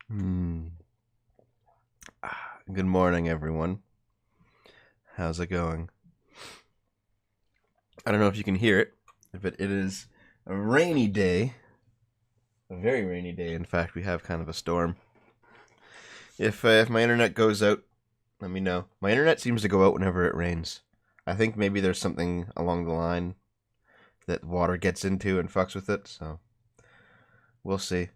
Hmm. Good morning, everyone. How's it going? I don't know if you can hear it, but it is a rainy day. A very rainy day. In fact, we have kind of a storm. If my internet goes out, let me know. My internet seems to go out whenever it rains. I think maybe there's something along the line that water gets into and fucks with it. So we'll see.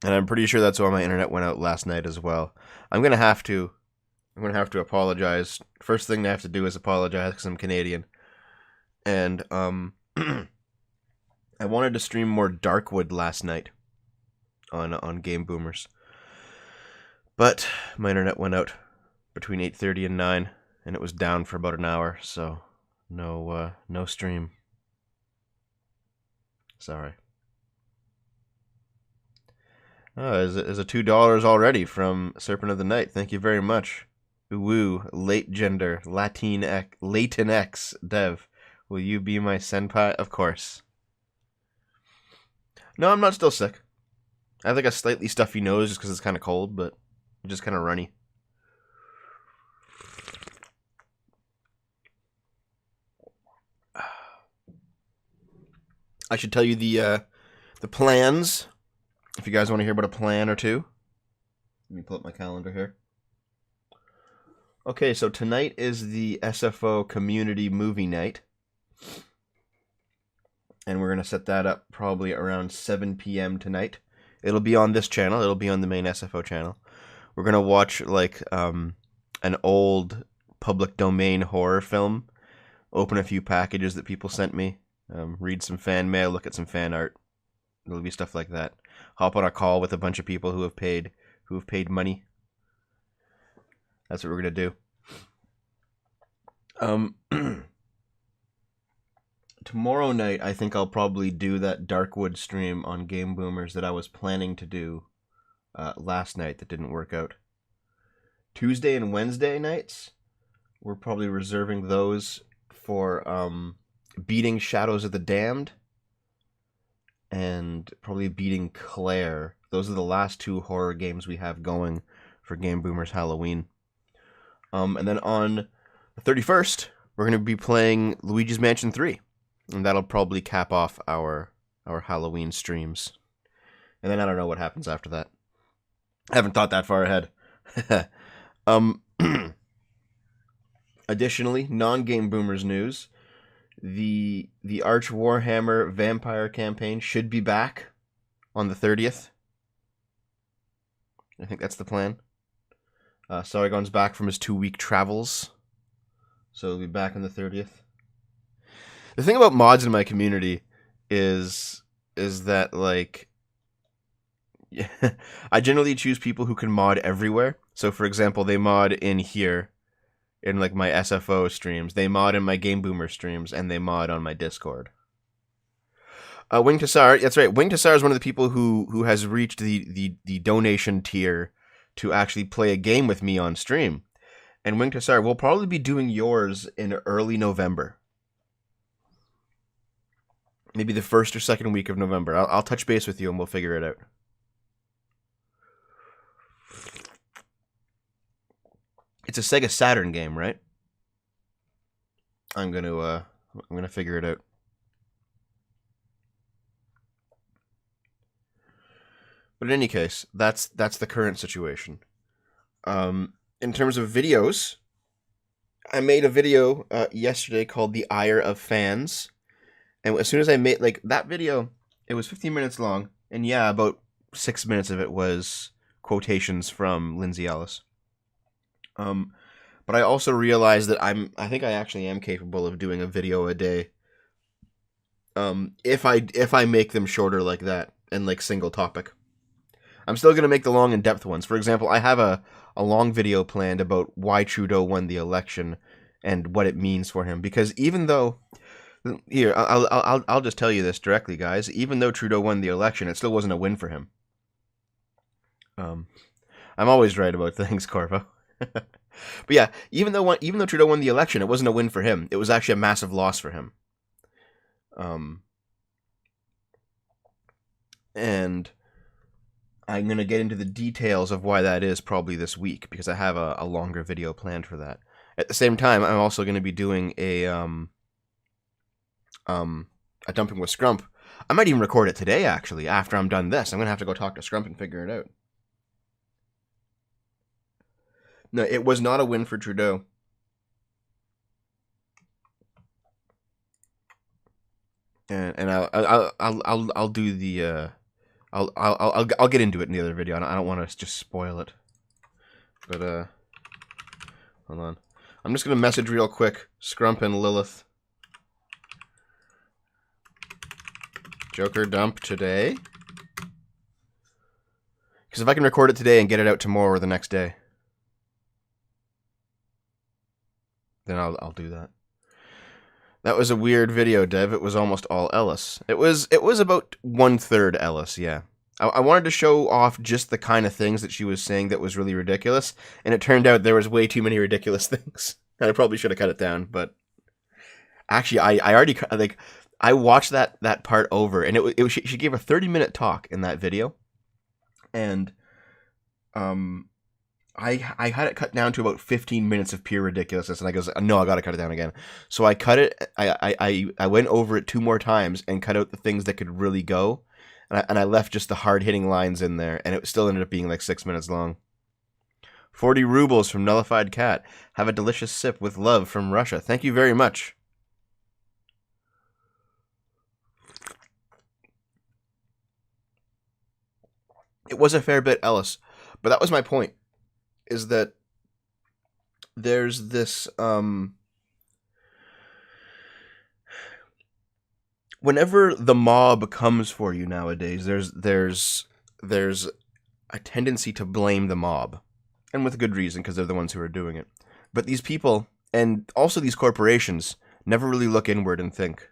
And I'm pretty sure that's why my internet went out last night as well. I'm gonna have to. I'm gonna have to apologize. First thing I have to do is apologize because I'm Canadian. And I wanted to stream more Darkwood last night on Game Boomers, but my internet went out between 8:30 and 9, and it was down for about an hour. So no stream. Sorry. Oh, is a $2 already from Serpent of the Night? Thank you very much. Woo, late gender, Latinx dev. Will you be my senpai? Of course. No, I'm not still sick. I have like a slightly stuffy nose just because it's kind of cold, but just kind of runny. I should tell you the plans if you guys want to hear about a plan or two. Let me pull up my calendar here. Okay, so tonight is the SFO community movie night. And we're going to set that up probably around 7 p.m. tonight. It'll be on this channel. It'll be on the main SFO channel. We're going to watch like an old public domain horror film, open a few packages that people sent me, read some fan mail, look at some fan art. It'll be stuff like that. Hop on a call with a bunch of people who have paid money. That's what we're going to do. Tomorrow night, I think I'll probably do that Darkwood stream on Game Boomers that I was planning to do last night that didn't work out. Tuesday and Wednesday nights, we're probably reserving those for beating Shadows of the Damned and probably beating Claire. Those are the last two horror games we have going for Game Boomers Halloween. And then on the 31st, we're going to be playing Luigi's Mansion 3. And that'll probably cap off our Halloween streams. And then I don't know what happens after that. I haven't thought that far ahead. Additionally, non-Game Boomers news. The Arch Warhammer Vampire campaign should be back on the 30th. I think that's the plan. Sargon's back from his 2-week travels. So he'll be back on the 30th. The thing about mods in my community is that like I generally choose people who can mod everywhere. So for example, they mod in here in like my SFO streams, they mod in my Game Boomer streams, and they mod on my Discord. Wing Tassar, that's right. Wing Tassar is one of the people who has reached the donation tier to actually play a game with me on stream. And Wing Tassar, we'll probably be doing yours in early November. Maybe the first or second week of November. I'll touch base with you and we'll figure it out. It's a Sega Saturn game, right? I'm gonna figure it out. But in any case, that's the current situation. In terms of videos, I made a video yesterday called "The Ire of Fans." And as soon as I made like that video, it was 15 minutes long, and yeah, about 6 minutes of it was quotations from Lindsay Ellis. But I also realized that I think I actually am capable of doing a video a day. If I make them shorter like that and like single topic. I'm still gonna make the long in depth ones. For example, I have a long video planned about why Trudeau won the election and what it means for him. Because even though here, I'll just tell you this directly, guys. Even though Trudeau won the election, it still wasn't a win for him. I'm always right about things, Corvo. But yeah, even though Trudeau won the election, it wasn't a win for him. It was actually a massive loss for him. And I'm going to get into the details of why that is probably this week, because I have a longer video planned for that. At the same time, I'm also going to be doing a Dumping with Scrump. I might even record it today, actually, after I'm done this. I'm going to have to go talk to Scrump and figure it out. No, it was not a win for Trudeau. And I'll do the I'll get into it in the other video. I don't want to just spoil it. But hold on. I'm just gonna message real quick Scrump and Lilith. Joker dump today. Because if I can record it today and get it out tomorrow or the next day, then I'll do that. That was a weird video, Dev. It was almost all Ellis. It was about 1/3 Ellis, yeah. I wanted to show off just the kind of things that she was saying that was really ridiculous, and it turned out there was way too many ridiculous things. And I probably should have cut it down, but actually, I already like I watched that part over, and she gave a 30-minute talk in that video, and I had it cut down to about 15 minutes of pure ridiculousness, and I goes, no, I gotta cut it down again. So I cut it. I went over it 2 more times and cut out the things that could really go, and I left just the hard hitting lines in there, and it still ended up being like 6 minutes long. 40 rubles from Nullified Cat. Have a delicious sip with love from Russia. Thank you very much. It was a fair bit, Ellis, but that was my point. Is that there's this whenever the mob comes for you nowadays, there's a tendency to blame the mob, and with good reason, because they're the ones who are doing it. But these people, and also these corporations, never really look inward and think,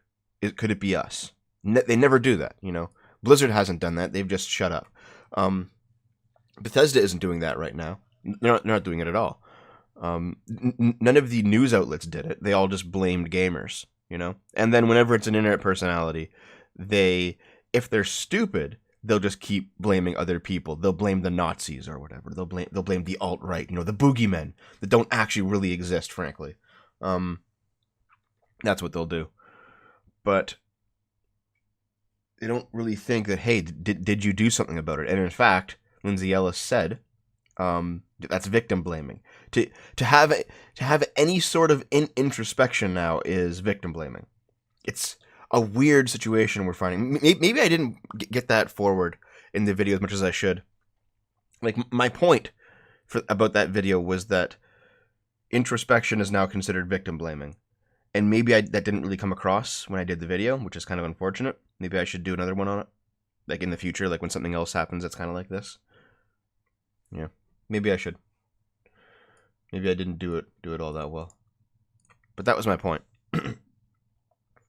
could it be us? They never do that, you know. Blizzard hasn't done that. They've just shut up. Bethesda isn't doing that right now. They're not doing it at all. None of the news outlets did it. They all just blamed gamers, you know? And then whenever it's an internet personality, if they're stupid, they'll just keep blaming other people. They'll blame the Nazis or whatever. They'll blame the alt-right, you know, the boogeymen that don't actually really exist, frankly. That's what they'll do. But they don't really think that, hey, did you do something about it? And in fact, Lindsay Ellis said, that's victim blaming. To have any sort of introspection now is victim blaming. It's a weird situation we're finding. Maybe I didn't get that forward in the video as much as I should. Like, my point about that video was that introspection is now considered victim blaming. And maybe that didn't really come across when I did the video, which is kind of unfortunate. Maybe I should do another one on it. Like in the future, like when something else happens that's kind of like this. Yeah. Maybe I should. Maybe I didn't do it all that well. But that was my point.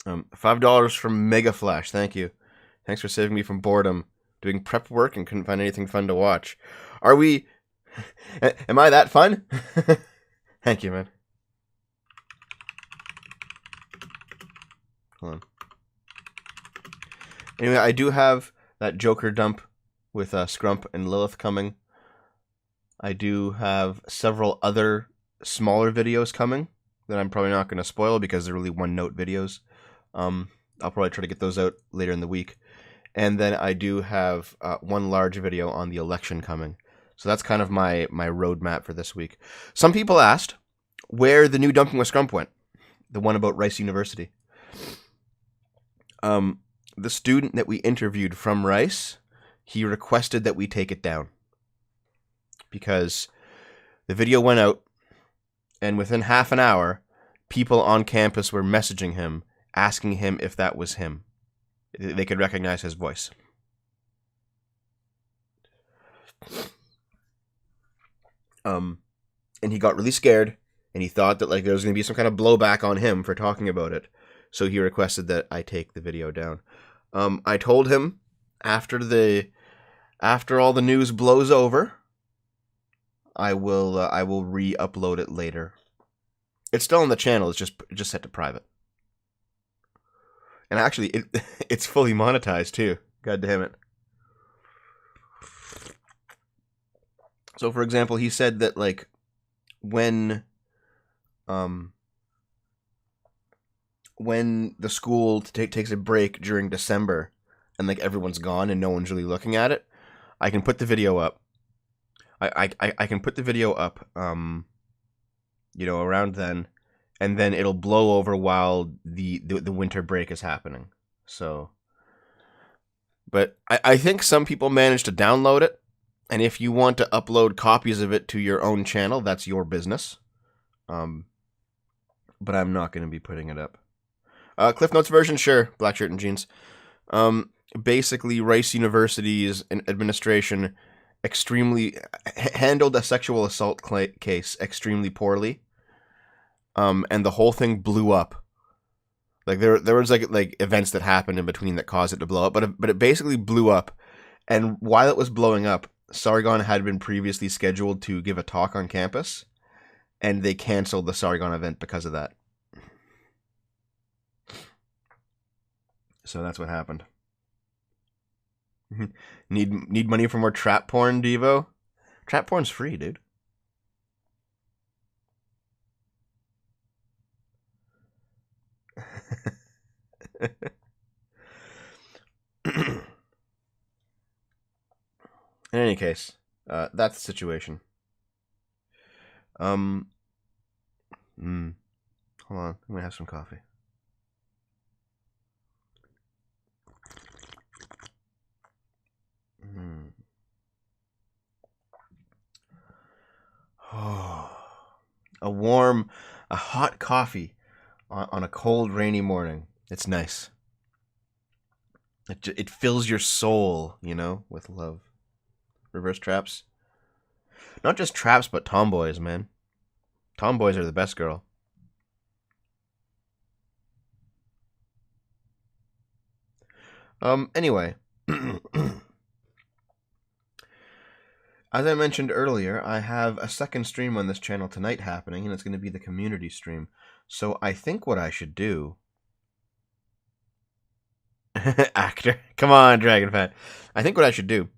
$5 from Mega Flash. Thank you. Thanks for saving me from boredom. Doing prep work and couldn't find anything fun to watch. Are we... Am I that fun? Thank you, man. Hold on. Anyway, I do have that Joker dump with Scrump and Lilith coming. I do have several other smaller videos coming that I'm probably not going to spoil because they're really one-note videos. I'll probably try to get those out later in the week. And then I do have one large video on the election coming. So that's kind of my roadmap for this week. Some people asked where the new Dumping with Scrump went. The one about Rice University. The student that we interviewed from Rice, he requested that we take it down. Because the video went out, and within half an hour, people on campus were messaging him, asking him if that was him. They could recognize his voice. And he got really scared, and he thought that like there was going to be some kind of blowback on him for talking about it. So he requested that I take the video down. I told him after all the news blows over, I will re-upload it later. It's still on the channel. It's just set to private. And actually, it's fully monetized too. God damn it. So, for example, he said that, like, when um when the school takes a break during December and like everyone's gone and no one's really looking at it, I can put the video up. I can put the video up, around then, and then it'll blow over while the winter break is happening. So, but I think some people manage to download it, and if you want to upload copies of it to your own channel, that's your business. But I'm not going to be putting it up. Cliff Notes version, sure. Black shirt and jeans. Basically, Rice University's administration handled a sexual assault case extremely poorly. And the whole thing blew up. Like there was like events that happened in between that caused it to blow up, but it basically blew up. And while it was blowing up, Sargon had been previously scheduled to give a talk on campus, and they canceled the Sargon event because of that. So that's what happened. Need money for more trap porn, Devo? Trap porn's free, dude. In any case, that's the situation. Hold on, I'm gonna have some coffee. A hot coffee on a cold, rainy morning. It's nice. It fills your soul, with love. Reverse traps. Not just traps, but tomboys, man. Tomboys are the best, girl. Anyway. As I mentioned earlier, I have a second stream on this channel tonight happening, and it's going to be the community stream. So I think what I should do... Actor. Come on, Dragonfan. I think what I should do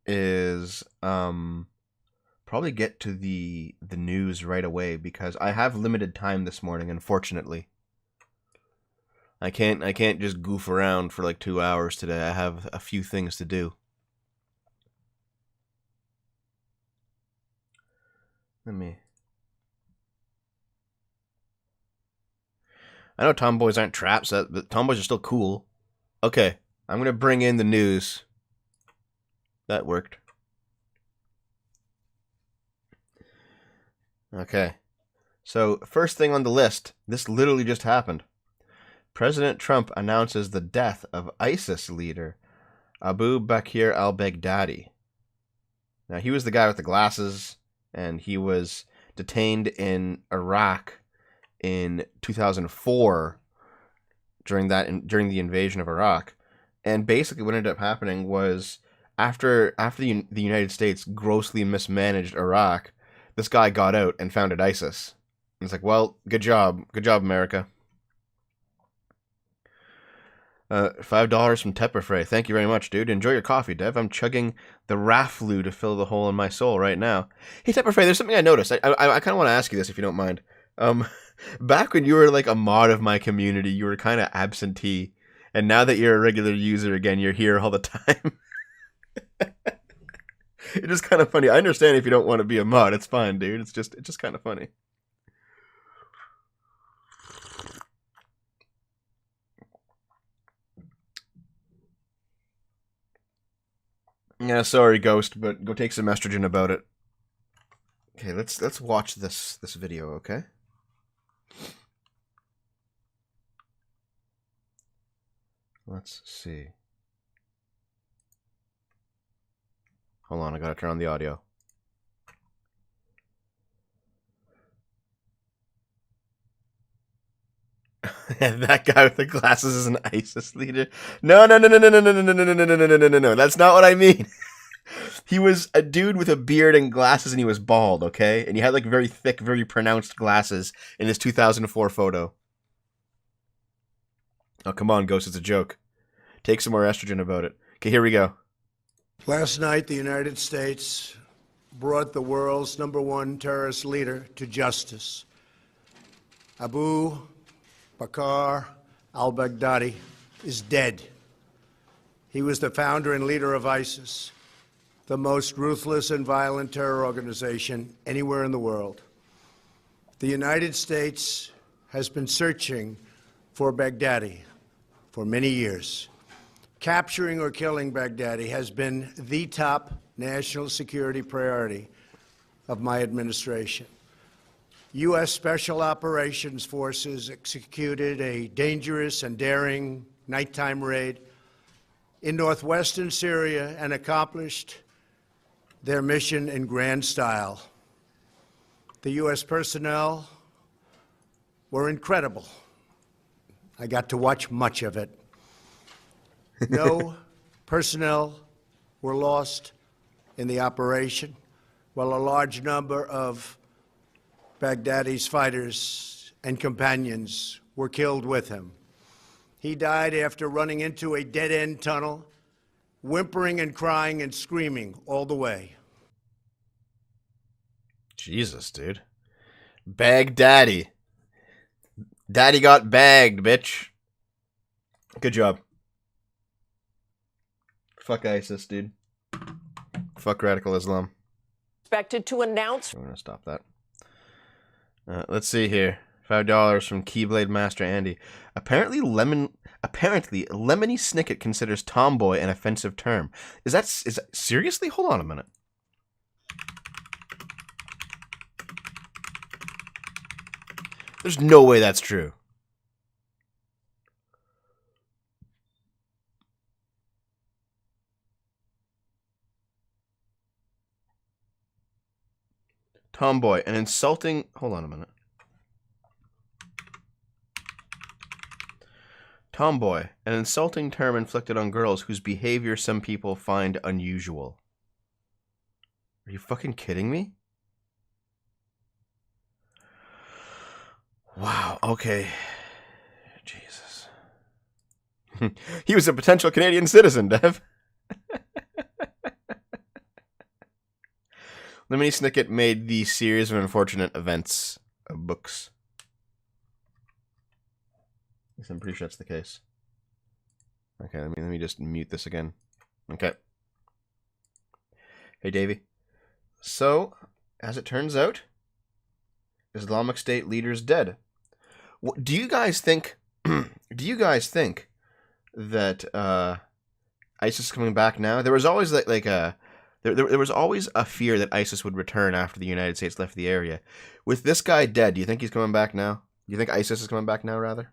is probably get to the news right away, because I have limited time this morning, unfortunately. I can't just goof around for like 2 hours today. I have a few things to do. I know tomboys aren't traps, but tomboys are still cool. Okay, I'm gonna bring in the news. That worked. Okay. So, first thing on the list, this literally just happened. President Trump announces the death of ISIS leader Abu Bakr al-Baghdadi. Now, he was the guy with the glasses, and he was detained in Iraq in 2004 during the invasion of Iraq. And basically what ended up happening was after the United States grossly mismanaged Iraq, this guy got out and founded ISIS. And it's like, well, good job, America. $5 from Tepperfray. Thank you very much, dude. Enjoy your coffee, Dev. I'm chugging the Rafflu to fill the hole in my soul right now. Hey, Tepperfray, there's something I noticed. I kind of want to ask you this, if you don't mind. Back when you were like a mod of my community, you were kind of absentee. And now that you're a regular user again, you're here all the time. It's just kind of funny. I understand if you don't want to be a mod. It's fine, dude. It's just kind of funny. Yeah, sorry, Ghost, but go take some estrogen about it. Okay, let's watch this video, okay? Let's see. Hold on, I gotta turn on the audio. That guy with the glasses is an ISIS leader. No. That's not what I mean. He was a dude with a beard and glasses, and he was bald, okay? And he had like very thick, very pronounced glasses in his 2004 photo. Oh, come on, Ghost, it's a joke. Take some more estrogen about it. Okay, here we go. Last night, the United States brought the world's #1 terrorist leader to justice. Abu Bakr al-Baghdadi is dead. He was the founder and leader of ISIS, the most ruthless and violent terror organization anywhere in the world. The United States has been searching for Baghdadi for many years. Capturing or killing Baghdadi has been the top national security priority of my administration. U.S. Special Operations Forces executed a dangerous and daring nighttime raid in northwestern Syria and accomplished their mission in grand style. The U.S. personnel were incredible. I got to watch much of it. No personnel were lost in the operation, while a large number of Baghdadi's fighters and companions were killed with him. He died after running into a dead-end tunnel, whimpering and crying and screaming all the way. Jesus, dude. Baghdadi. Daddy got bagged, bitch. Good job. Fuck ISIS, dude. Fuck radical Islam. Expected to announce. I'm gonna stop that. Let's see here. $5 from Keyblade Master Andy. Apparently, Lemony Snicket considers tomboy an offensive term. Is that seriously? Hold on a minute. There's no way that's true. Tomboy, an insulting... Hold on a minute. Tomboy, an insulting term inflicted on girls whose behavior some people find unusual. Are you fucking kidding me? Wow, okay. Jesus. He was a potential Canadian citizen, Dev. Lemony Snicket made the series of unfortunate events books. I'm pretty sure that's the case. Okay, let me just mute this again. Okay. Hey, Davey. So, as it turns out, Islamic State leader's dead. Do you guys think? Do you guys think that ISIS is coming back now? There was always there was always a fear that ISIS would return after the United States left the area. With this guy dead, do you think he's coming back now? Do you think ISIS is coming back now, rather?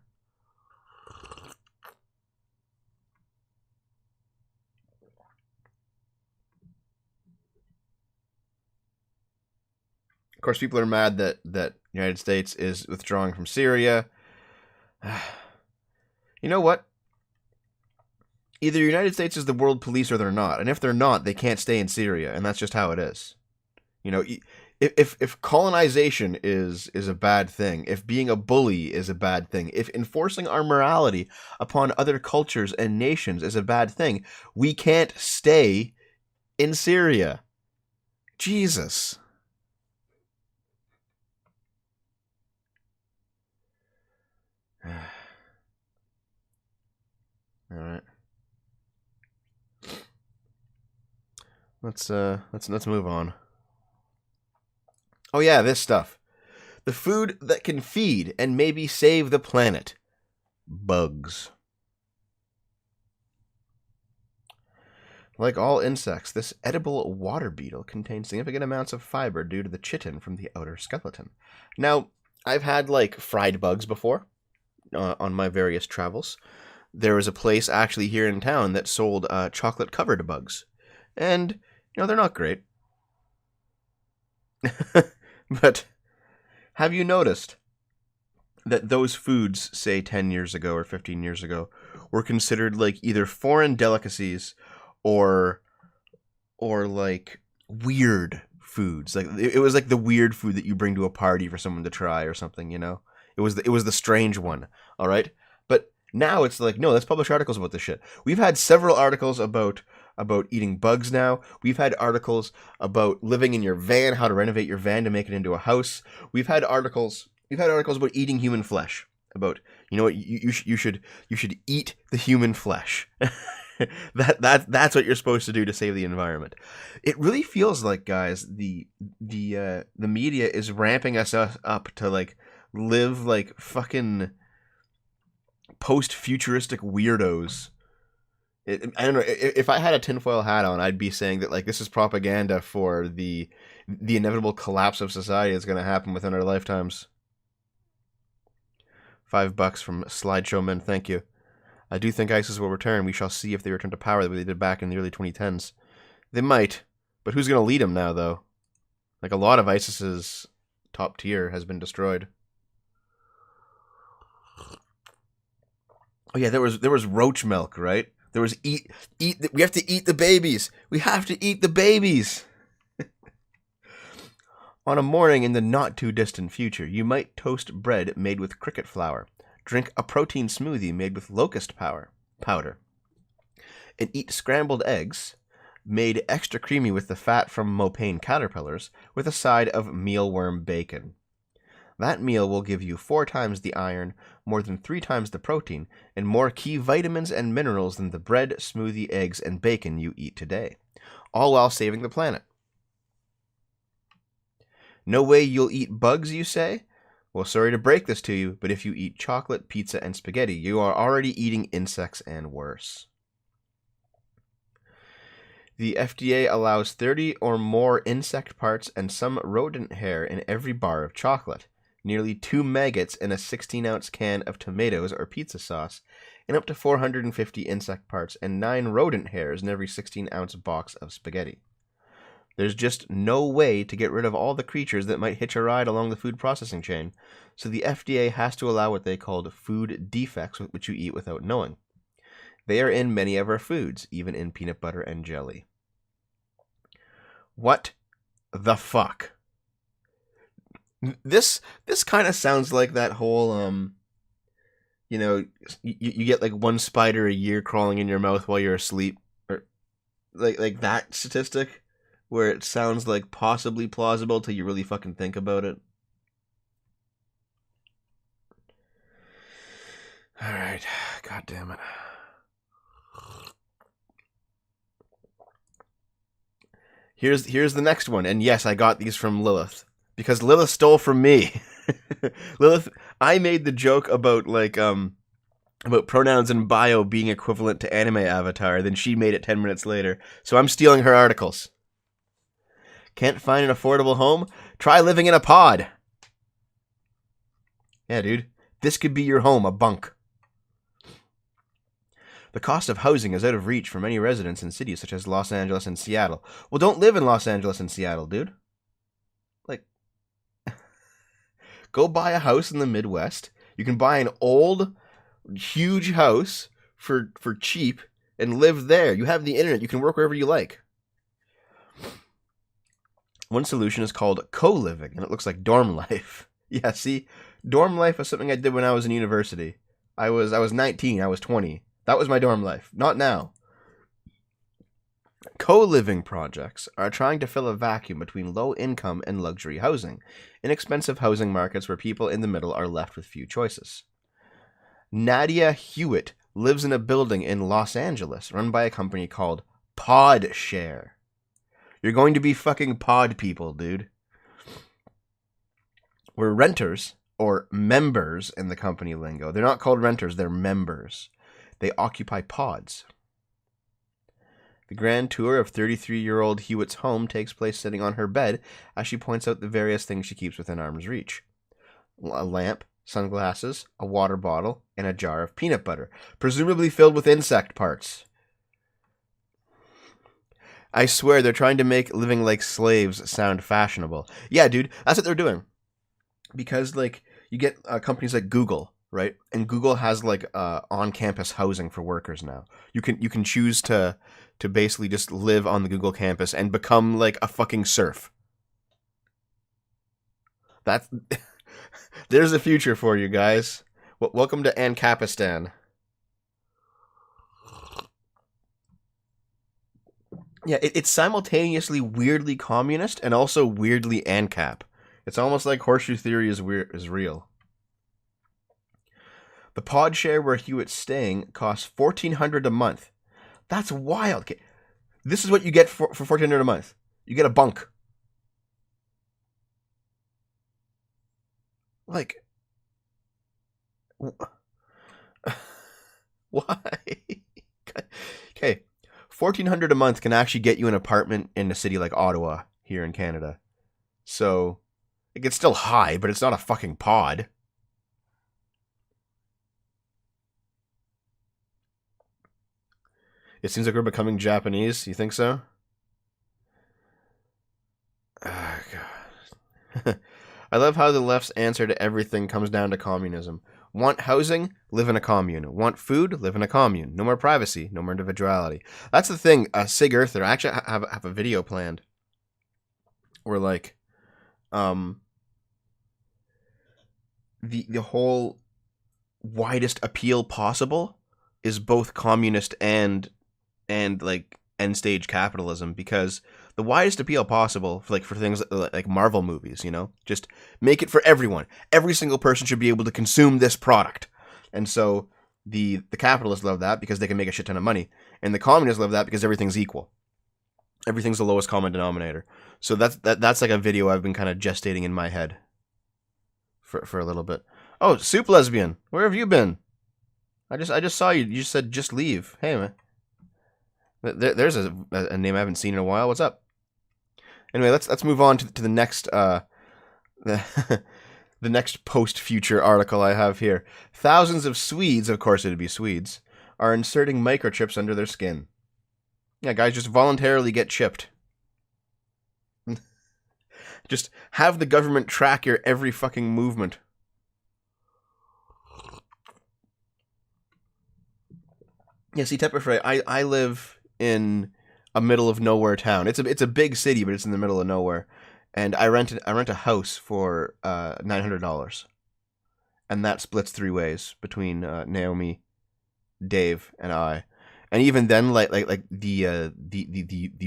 Of course, people are mad that the United States is withdrawing from Syria. You know what? Either the United States is the world police or they're not. And if they're not, they can't stay in Syria. And that's just how it is. You know, if colonization is a bad thing, if being a bully is a bad thing, if enforcing our morality upon other cultures and nations is a bad thing, we can't stay in Syria. Jesus. All right. Let's move on. Oh yeah, this stuff. The food that can feed and maybe save the planet. Bugs. Like all insects, this edible water beetle contains significant amounts of fiber due to the chitin from the outer skeleton. Now, I've had like fried bugs before on my various travels. There was a place actually here in town that sold chocolate-covered bugs. And, you know, they're not great. But have you noticed that those foods, say 10 years ago or 15 years ago, were considered like either foreign delicacies or like weird foods? Like it was like the weird food that you bring to a party for someone to try or something, you know? It was the strange one, all right? But now it's like, no, let's publish articles about this shit. We've had several articles about about eating bugs now. We've had articles about living in your van, how to renovate your van to make it into a house. We've had articles about eating human flesh. About, you know what, you should eat the human flesh. That's what you're supposed to do to save the environment. It really feels like, guys, the media is ramping us up to like live like fucking post-futuristic weirdos. I don't know, if I had a tinfoil hat on, I'd be saying that like this is propaganda for the inevitable collapse of society that's going to happen within our lifetimes. $5 from Slideshow Men, thank you. I do think ISIS will return. We shall see if they return to power the way they did back in the early 2010s. They might, but who's going to lead them now, though? Like, a lot of ISIS's top tier has been destroyed. Oh yeah, there was roach milk, right? There was we have to eat the babies. We have to eat the babies. On a morning in the not-too-distant future, you might toast bread made with cricket flour, drink a protein smoothie made with locust powder, and eat scrambled eggs made extra creamy with the fat from mopane caterpillars with a side of mealworm bacon. That meal will give you 4 times the iron, more than 3 times the protein, and more key vitamins and minerals than the bread, smoothie, eggs, and bacon you eat today, all while saving the planet. No way you'll eat bugs, you say? Well, sorry to break this to you, but if you eat chocolate, pizza, and spaghetti, you are already eating insects and worse. The FDA allows 30 or more insect parts and some rodent hair in every bar of chocolate, nearly 2 maggots in a 16-ounce can of tomatoes or pizza sauce, and up to 450 insect parts and 9 rodent hairs in every 16-ounce box of spaghetti. There's just no way to get rid of all the creatures that might hitch a ride along the food processing chain, so the FDA has to allow what they call food defects, which you eat without knowing. They are in many of our foods, even in peanut butter and jelly. What the fuck? This kind of sounds like that whole, you get like 1 spider a year crawling in your mouth while you're asleep, or like that statistic, where it sounds like possibly plausible till you really fucking think about it. Alright, god damn it. Here's the next one, and yes, I got these from Lilith, because Lilith stole from me. Lilith, I made the joke about like about pronouns in bio being equivalent to anime avatar, then she made it 10 minutes later, so I'm stealing her articles. Can't find an affordable home? Try living in a pod. Yeah, dude. This could be your home, a bunk. The cost of housing is out of reach for many residents in cities such as Los Angeles and Seattle. Well, don't live in Los Angeles and Seattle, dude. Like, go buy a house in the Midwest. You can buy an old, huge house for cheap and live there. You have the internet. You can work wherever you like. One solution is called co-living, and it looks like dorm life. Yeah, see, dorm life was something I did when I was in university. I was 19, I was 20. That was my dorm life. Not now. Co-living projects are trying to fill a vacuum between low-income and luxury housing, inexpensive housing markets where people in the middle are left with few choices. Nadia Hewitt lives in a building in Los Angeles run by a company called PodShare. You're going to be fucking pod people, dude. We're renters, or members in the company lingo. They're not called renters, they're members. They occupy pods. The grand tour of 33-year-old Hewitt's home takes place sitting on her bed as she points out the various things she keeps within arm's reach. A lamp, sunglasses, a water bottle, and a jar of peanut butter, presumably filled with insect parts. I swear they're trying to make living like slaves sound fashionable. Yeah, dude, that's what they're doing. Because, like, you get companies like Google, right? And Google has, like, on-campus housing for workers now. You can choose to basically just live on the Google campus and become, like, a fucking serf. That's... There's a future for you guys. Welcome to Ancapistan. Yeah, it's simultaneously weirdly communist and also weirdly ANCAP. It's almost like horseshoe theory is real. The pod share where Hewitt's staying costs $1,400 a month. That's wild. Okay. This is what you get for $1,400 a month. You get a bunk. Like, why? Okay, $1,400 a month can actually get you an apartment in a city like Ottawa here in Canada. So, it's still high, but it's not a fucking pod. It seems like we're becoming Japanese. You think so? Oh, God. I love how the left's answer to everything comes down to communism. Want housing? Live in a commune. Want food? Live in a commune. No more privacy. No more individuality. That's the thing. Sig Earther, I actually have a video planned where, like, the whole widest appeal possible is both communist and like end stage capitalism, because the widest appeal possible for things like Marvel movies, you know, just make it for everyone. Every single person should be able to consume this product. And so the capitalists love that because they can make a shit ton of money, and the communists love that because everything's equal. Everything's the lowest common denominator. So that's like a video I've been kind of gestating in my head for a little bit. Oh, Soup Lesbian, where have you been? I just saw you. You just said just leave. Hey, man. There's a name I haven't seen in a while. What's up? Anyway, let's move on to the next the next post-future article I have here. Thousands of Swedes, of course it'd be Swedes, are inserting microchips under their skin. Yeah, guys, just voluntarily get chipped. Just have the government track your every fucking movement. Yeah, see, Tepperfrey, I live in a middle of nowhere town. It's a big city, but it's in the middle of nowhere. And I rent a house for $900, and that splits 3 ways between Naomi, Dave, and I. And even then, like the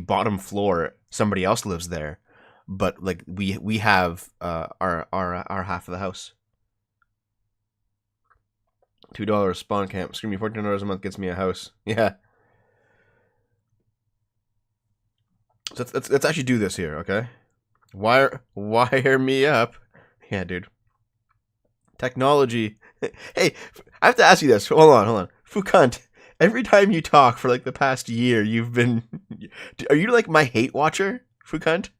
bottom floor, somebody else lives there, but like we have our half of the house. $2 spawn camp. Screw me, $14 a month gets me a house. Yeah. So let's actually do this here, okay? Wire me up. Yeah, dude. Technology. Hey, I have to ask you this. Hold on. Fukant, every time you talk for like the past year, you've been... Are you like my hate watcher, Fukant?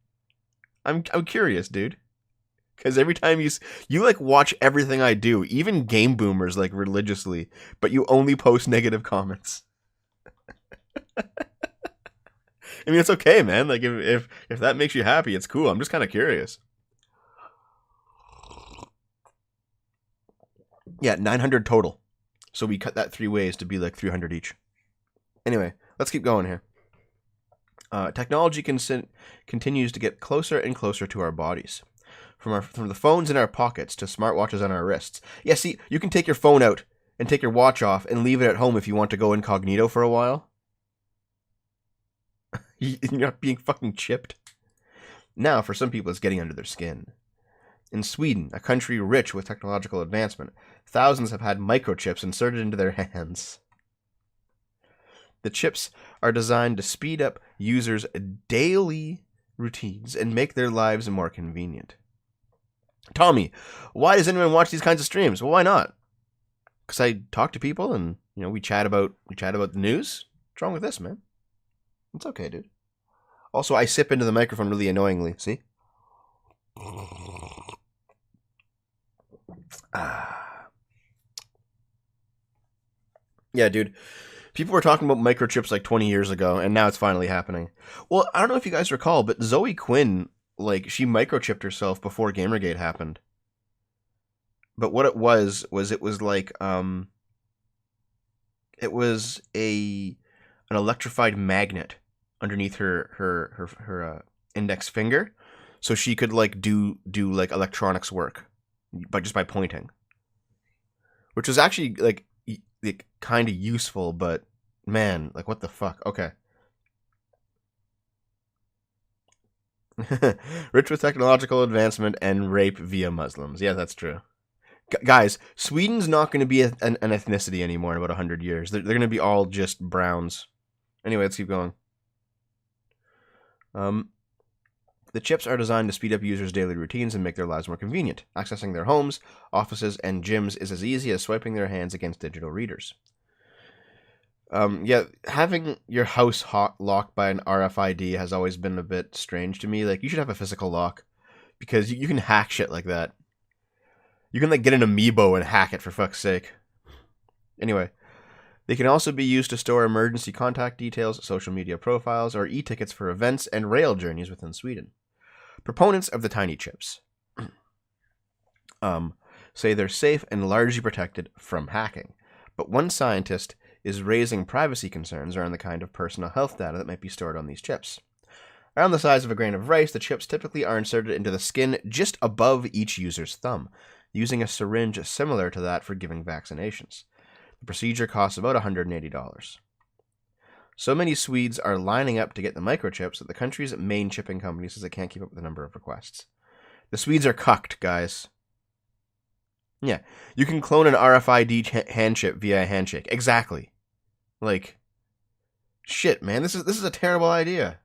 I'm curious, dude. Because every time you like watch everything I do, even Game Boomers, like religiously, but you only post negative comments. I mean, it's okay, man. Like if that makes you happy, it's cool. I'm just kind of curious. Yeah, 900 total. So we cut that 3 ways to be like 300 each. Anyway, let's keep going here. Technology continues to get closer and closer to our bodies. From the phones in our pockets to smartwatches on our wrists. Yeah, see, you can take your phone out and take your watch off and leave it at home if you want to go incognito for a while. You're not being fucking chipped. Now, for some people, it's getting under their skin. In Sweden, a country rich with technological advancement, thousands have had microchips inserted into their hands. The chips are designed to speed up users' daily routines and make their lives more convenient. Tommy, why does anyone watch these kinds of streams? Well, why not? Because I talk to people and, you know, we chat about the news. What's wrong with this, man? It's okay, dude. Also, I sip into the microphone really annoyingly. See? Yeah, dude. People were talking about microchips like 20 years ago, and now it's finally happening. Well, I don't know if you guys recall, but Zoe Quinn, like, she microchipped herself before Gamergate happened. But what it was like, it was an electrified magnet underneath her index finger, so she could like do like electronics work, but just by pointing, which was actually like kind of useful. But man, like what the fuck? Okay. Rich with technological advancement and rape via Muslims. Yeah, that's true. Guys, Sweden's not going to be an ethnicity anymore in about 100 years. They're going to be all just browns. Anyway, let's keep going. The chips are designed to speed up users' daily routines and make their lives more convenient. Accessing their homes, offices, and gyms is as easy as swiping their hands against digital readers. Yeah, having your house locked by an RFID has always been a bit strange to me. Like, you should have a physical lock, because you can hack shit like that. You can, like, get an amiibo and hack it, for fuck's sake. Anyway, they can also be used to store emergency contact details, social media profiles, or e-tickets for events and rail journeys within Sweden. Proponents of the tiny chips say they're safe and largely protected from hacking. But one scientist is raising privacy concerns around the kind of personal health data that might be stored on these chips. Around the size of a grain of rice, the chips typically are inserted into the skin just above each user's thumb, using a syringe similar to that for giving vaccinations. The procedure costs about $180. So many Swedes are lining up to get the microchips that the country's main chipping company says it can't keep up with the number of requests. The Swedes are cucked, guys. Yeah, you can clone an RFID hand chip via a handshake. Exactly. Like, shit, man, this is a terrible idea.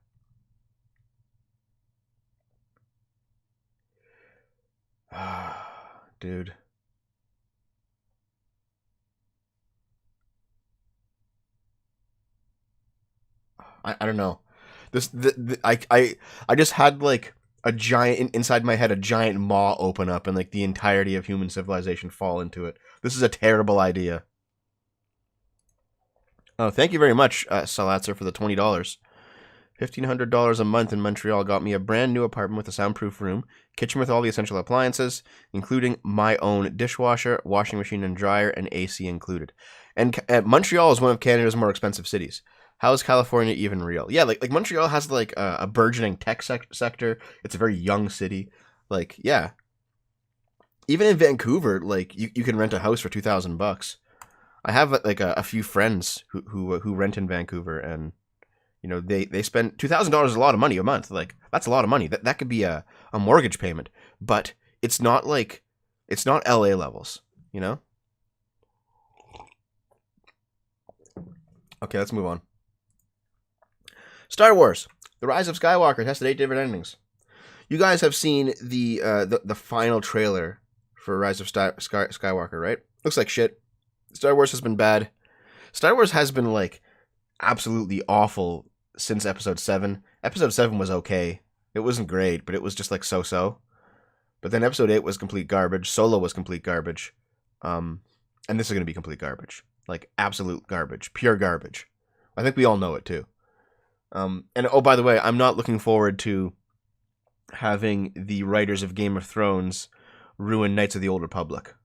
Dude. I don't know. I just had like a giant inside my head, a giant maw open up, and like the entirety of human civilization fall into it. This is a terrible idea. Oh, thank you very much, Salatzer, for the $20. $1,500 a month in Montreal got me a brand new apartment with a soundproof room, kitchen with all the essential appliances, including my own dishwasher, washing machine and dryer, and AC included. And Montreal is one of Canada's more expensive cities. How is California even real? Yeah, like Montreal has like a burgeoning tech sector. It's a very young city. Like, yeah. Even in Vancouver, like you can rent a house for $2,000. I have like a few friends who rent in Vancouver, and you know they spend $2,000 is a lot of money a month. Like, that's a lot of money. That could be a mortgage payment, but it's not LA levels, you know. Okay, let's move on. Star Wars: The Rise of Skywalker tested 8 different endings. You guys have seen the final trailer for Rise of Skywalker, right? Looks like shit. Star Wars has been bad. Star Wars has been like absolutely awful since Episode 7. Episode 7 was okay. It wasn't great, but it was just like so-so. But then Episode 8 was complete garbage. Solo was complete garbage. And this is going to be complete garbage. Like, absolute garbage. Pure garbage. I think we all know it, too. And, oh, by the way, I'm not looking forward to having the writers of Game of Thrones ruin Knights of the Old Republic.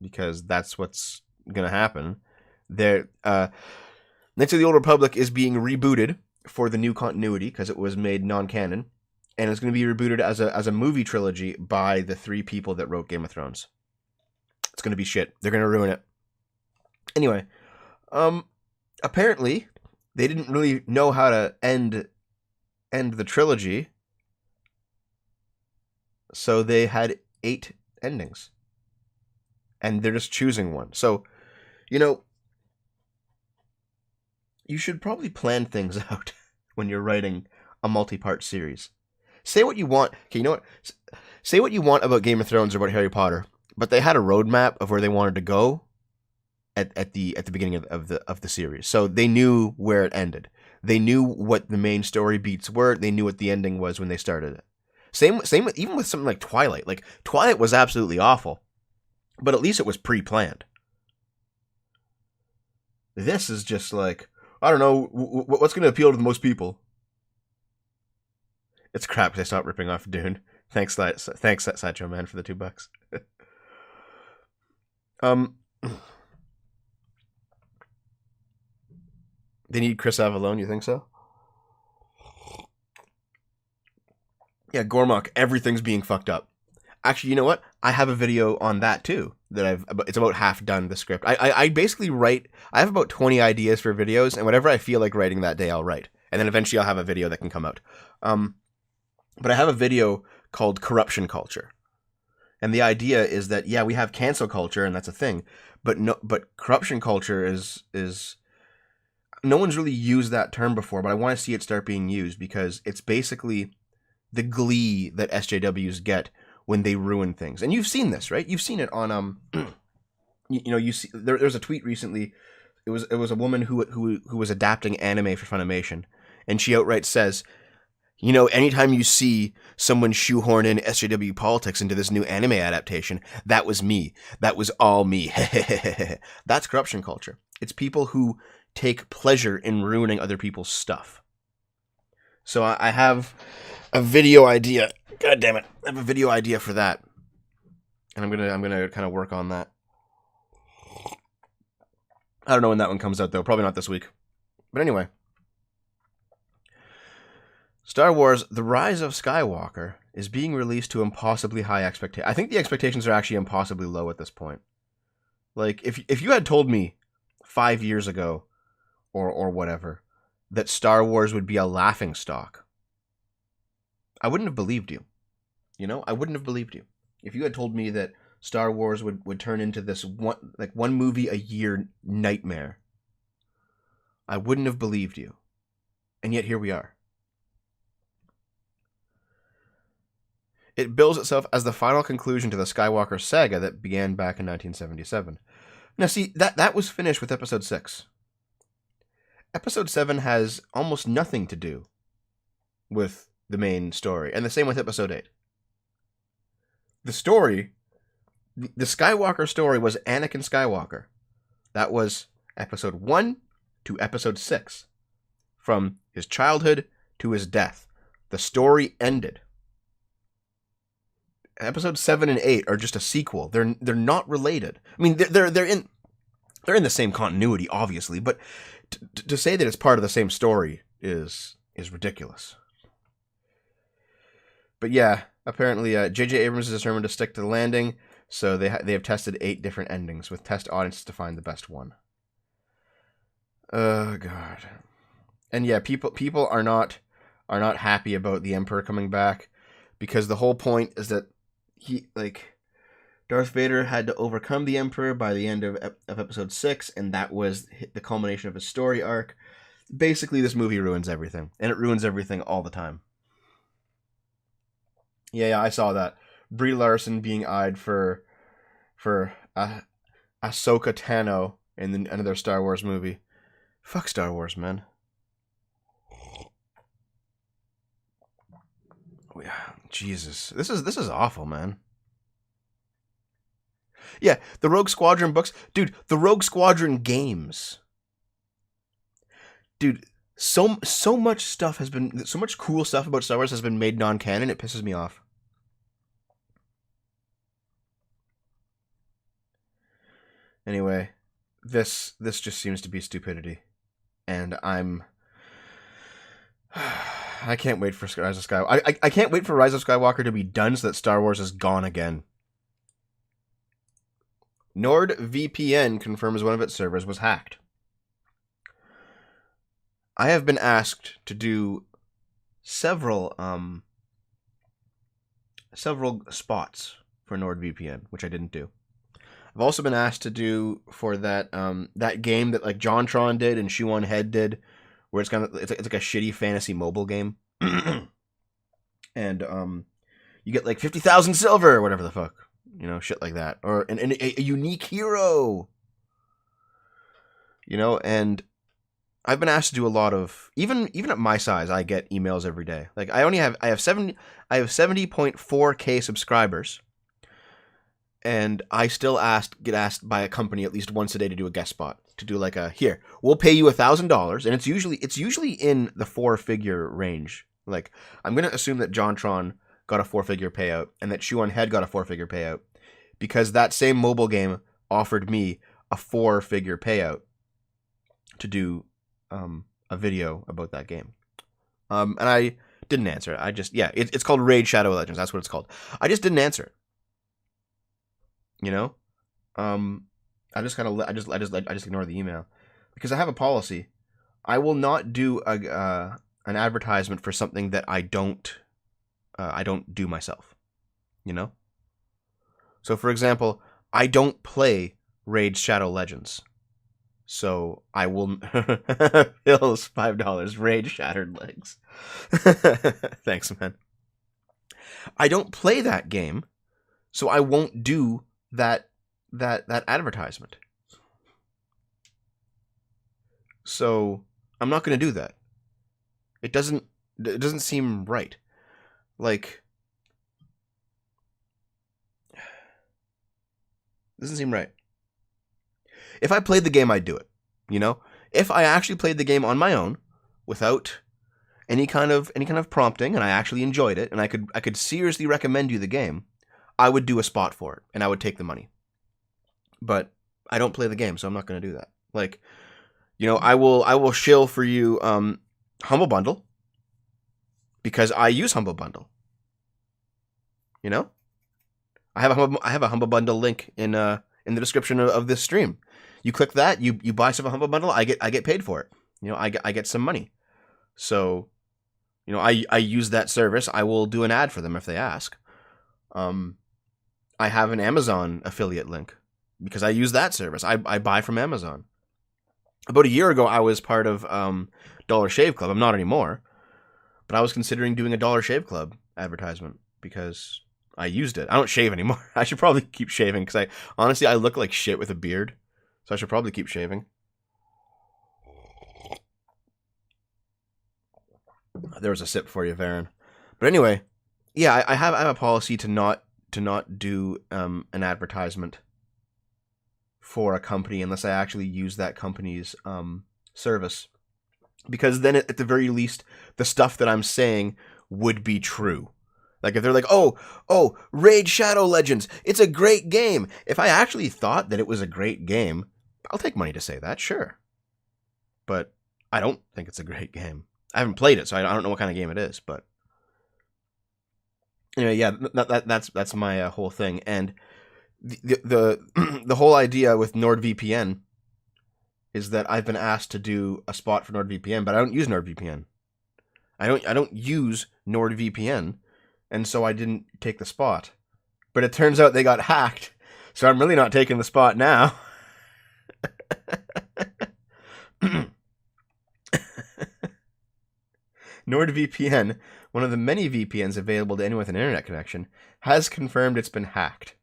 Because that's what's going to happen. Knights of the Old Republic is being rebooted for the new continuity, because it was made non-canon. And it's going to be rebooted as a movie trilogy by the 3 people that wrote Game of Thrones. It's going to be shit. They're going to ruin it. Anyway, apparently they didn't really know how to end the trilogy, so they had 8 endings, and they're just choosing one. So, you know, you should probably plan things out when you're writing a multi-part series. Say what you want. Okay, you know what? Say what you want about Game of Thrones or about Harry Potter, but they had a roadmap of where they wanted to go at the beginning of the series. So they knew where it ended. They knew what the main story beats were. They knew what the ending was when they started it. Same with, even with something like Twilight. Like, Twilight was absolutely awful, but at least it was pre-planned. This is just like, I don't know, what's going to appeal to the most people? It's crap because I stopped ripping off Dune. Thanks, Sideshow Man, for the $2. They need Chris Avellone, you think so? Yeah, Gormok, everything's being fucked up. Actually, you know what? I have a video on that too. It's about half done, the script. I basically write, I have about 20 ideas for videos, and whatever I feel like writing that day, I'll write. and then eventually I'll have a video that can come out. But I have a video called Corruption Culture. And the idea is that, yeah, we have cancel culture, and that's a thing, but corruption culture is no one's really used that term before, but I want to see it start being used because it's basically the glee that SJWs get when they ruin things. And you've seen this, right? You've seen it on you see there's a tweet recently. It was a woman who was adapting anime for Funimation, and she outright says, anytime you see someone shoehorn in SJW politics into this new anime adaptation, that was me. That was all me. That's corruption culture. It's people who take pleasure in ruining other people's stuff. So I have a video idea. God damn it. I have a video idea for that. And I'm gonna kind of work on that. I don't know when that one comes out, though. Probably not this week. But anyway. Star Wars The Rise of Skywalker is being released to impossibly high expectations. I think the expectations are actually impossibly low at this point. Like, if you had told me 5 years ago, or whatever, that Star Wars would be a laughingstock, I wouldn't have believed you. I wouldn't have believed you. If you had told me that Star Wars would turn into this one movie a year nightmare, I wouldn't have believed you. And yet here we are. It bills itself as the final conclusion to the Skywalker saga that began back in 1977. Now see, that was finished with Episode 6. Episode 7 has almost nothing to do with the main story, and the same with Episode 8. The story, the Skywalker story, was Anakin Skywalker. That was Episode 1 to Episode 6. From his childhood to his death. The story ended. Episodes 7 and 8 are just a sequel. They're not related. I mean, they're in the same continuity, obviously, but to say that it's part of the same story is ridiculous. But yeah, apparently J.J. Abrams is determined to stick to the landing, so they have tested 8 different endings with test audiences to find the best one. Oh god. And yeah, people are not happy about the Emperor coming back, because the whole point is that Darth Vader had to overcome the Emperor by the end of Episode 6, and that was the culmination of his story arc. Basically, this movie ruins everything, and it ruins everything all the time. Yeah, I saw that. Brie Larson being eyed for Ahsoka Tano in another Star Wars movie. Fuck Star Wars, man. Jesus, this is awful, man. Yeah, the Rogue Squadron books, dude. The Rogue Squadron games, dude. So much stuff has been, so much cool stuff about Star Wars has been made non-canon. It pisses me off. Anyway, this just seems to be stupidity, and I can't wait for Rise of Skywalker. I can't wait for Rise of Skywalker to be done so that Star Wars is gone again. NordVPN confirms one of its servers was hacked. I have been asked to do several spots for NordVPN, which I didn't do. I've also been asked to do for that game that like JonTron did and Shoe on Head did, where it's like a shitty fantasy mobile game, and you get like 50,000 silver or whatever the fuck, shit like that, or a unique hero, and I've been asked to do a lot of, even at my size, I get emails every day. Like I have 70.4K subscribers, and I still get asked by a company at least once a day to do a guest spot, to do like here, we'll pay you $1,000, and it's usually in the 4-figure range. Like I'm gonna assume that JonTron got a 4-figure payout, and that Shoe on Head got a 4-figure payout, because that same mobile game offered me a 4-figure payout to do a video about that game. And I didn't answer it. I just, it's called Raid Shadow Legends. That's what it's called. I just didn't answer it. I just ignore the email, because I have a policy. I will not do a an advertisement for something that I don't do myself, you know? So for example, I don't play Raid Shadow Legends. So I will Bill's $5 Raid Shattered Legs. Thanks, man. I don't play that game, so I won't do that advertisement. So I'm not going to do that. It doesn't seem right. Like, it doesn't seem right. If I played the game, I'd do it. You know, if I actually played the game on my own, without any kind of prompting, and I actually enjoyed it, and I could seriously recommend you the game, I would do a spot for it, and I would take the money. But I don't play the game, so I'm not going to do that. Like, you know, I will shill for you Humble Bundle, because I use Humble Bundle. You know, I have a Humble Bundle link in the description of this stream. You click that, you buy some Humble Bundle, I get paid for it. You know, I get some money. So, you know, I use that service. I will do an ad for them if they ask. I have an Amazon affiliate link because I use that service. I buy from Amazon. About a year ago, I was part of Dollar Shave Club. I'm not anymore, but I was considering doing a Dollar Shave Club advertisement because I used it. I don't shave anymore. I should probably keep shaving because honestly, I look like shit with a beard. So I should probably keep shaving. There was a sip for you, Varen. But anyway, yeah, I have a policy to not do an advertisement for a company unless I actually use that company's service, because then at the very least, the stuff that I'm saying would be true. Like if they're like, oh, Raid Shadow Legends, it's a great game. If I actually thought that it was a great game, I'll take money to say that, sure. But I don't think it's a great game. I haven't played it, so I don't know what kind of game it is. But anyway, yeah, that's my whole thing. And the whole idea with NordVPN is that I've been asked to do a spot for NordVPN, but I don't use NordVPN. I don't use NordVPN, and so I didn't take the spot. But it turns out they got hacked, so I'm really not taking the spot now. NordVPN, one of the many VPNs available to anyone with an internet connection, has confirmed it's been hacked.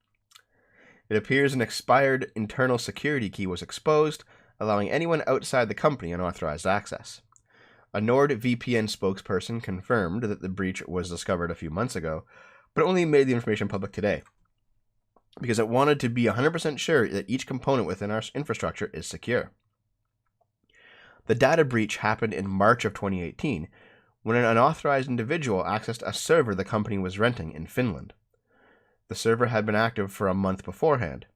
It appears an expired internal security key was exposed, allowing anyone outside the company unauthorized access. A NordVPN spokesperson confirmed that the breach was discovered a few months ago, but only made the information public today, because it wanted to be 100% sure that each component within our infrastructure is secure. The data breach happened in March of 2018, when an unauthorized individual accessed a server the company was renting in Finland. The server had been active for a month beforehand,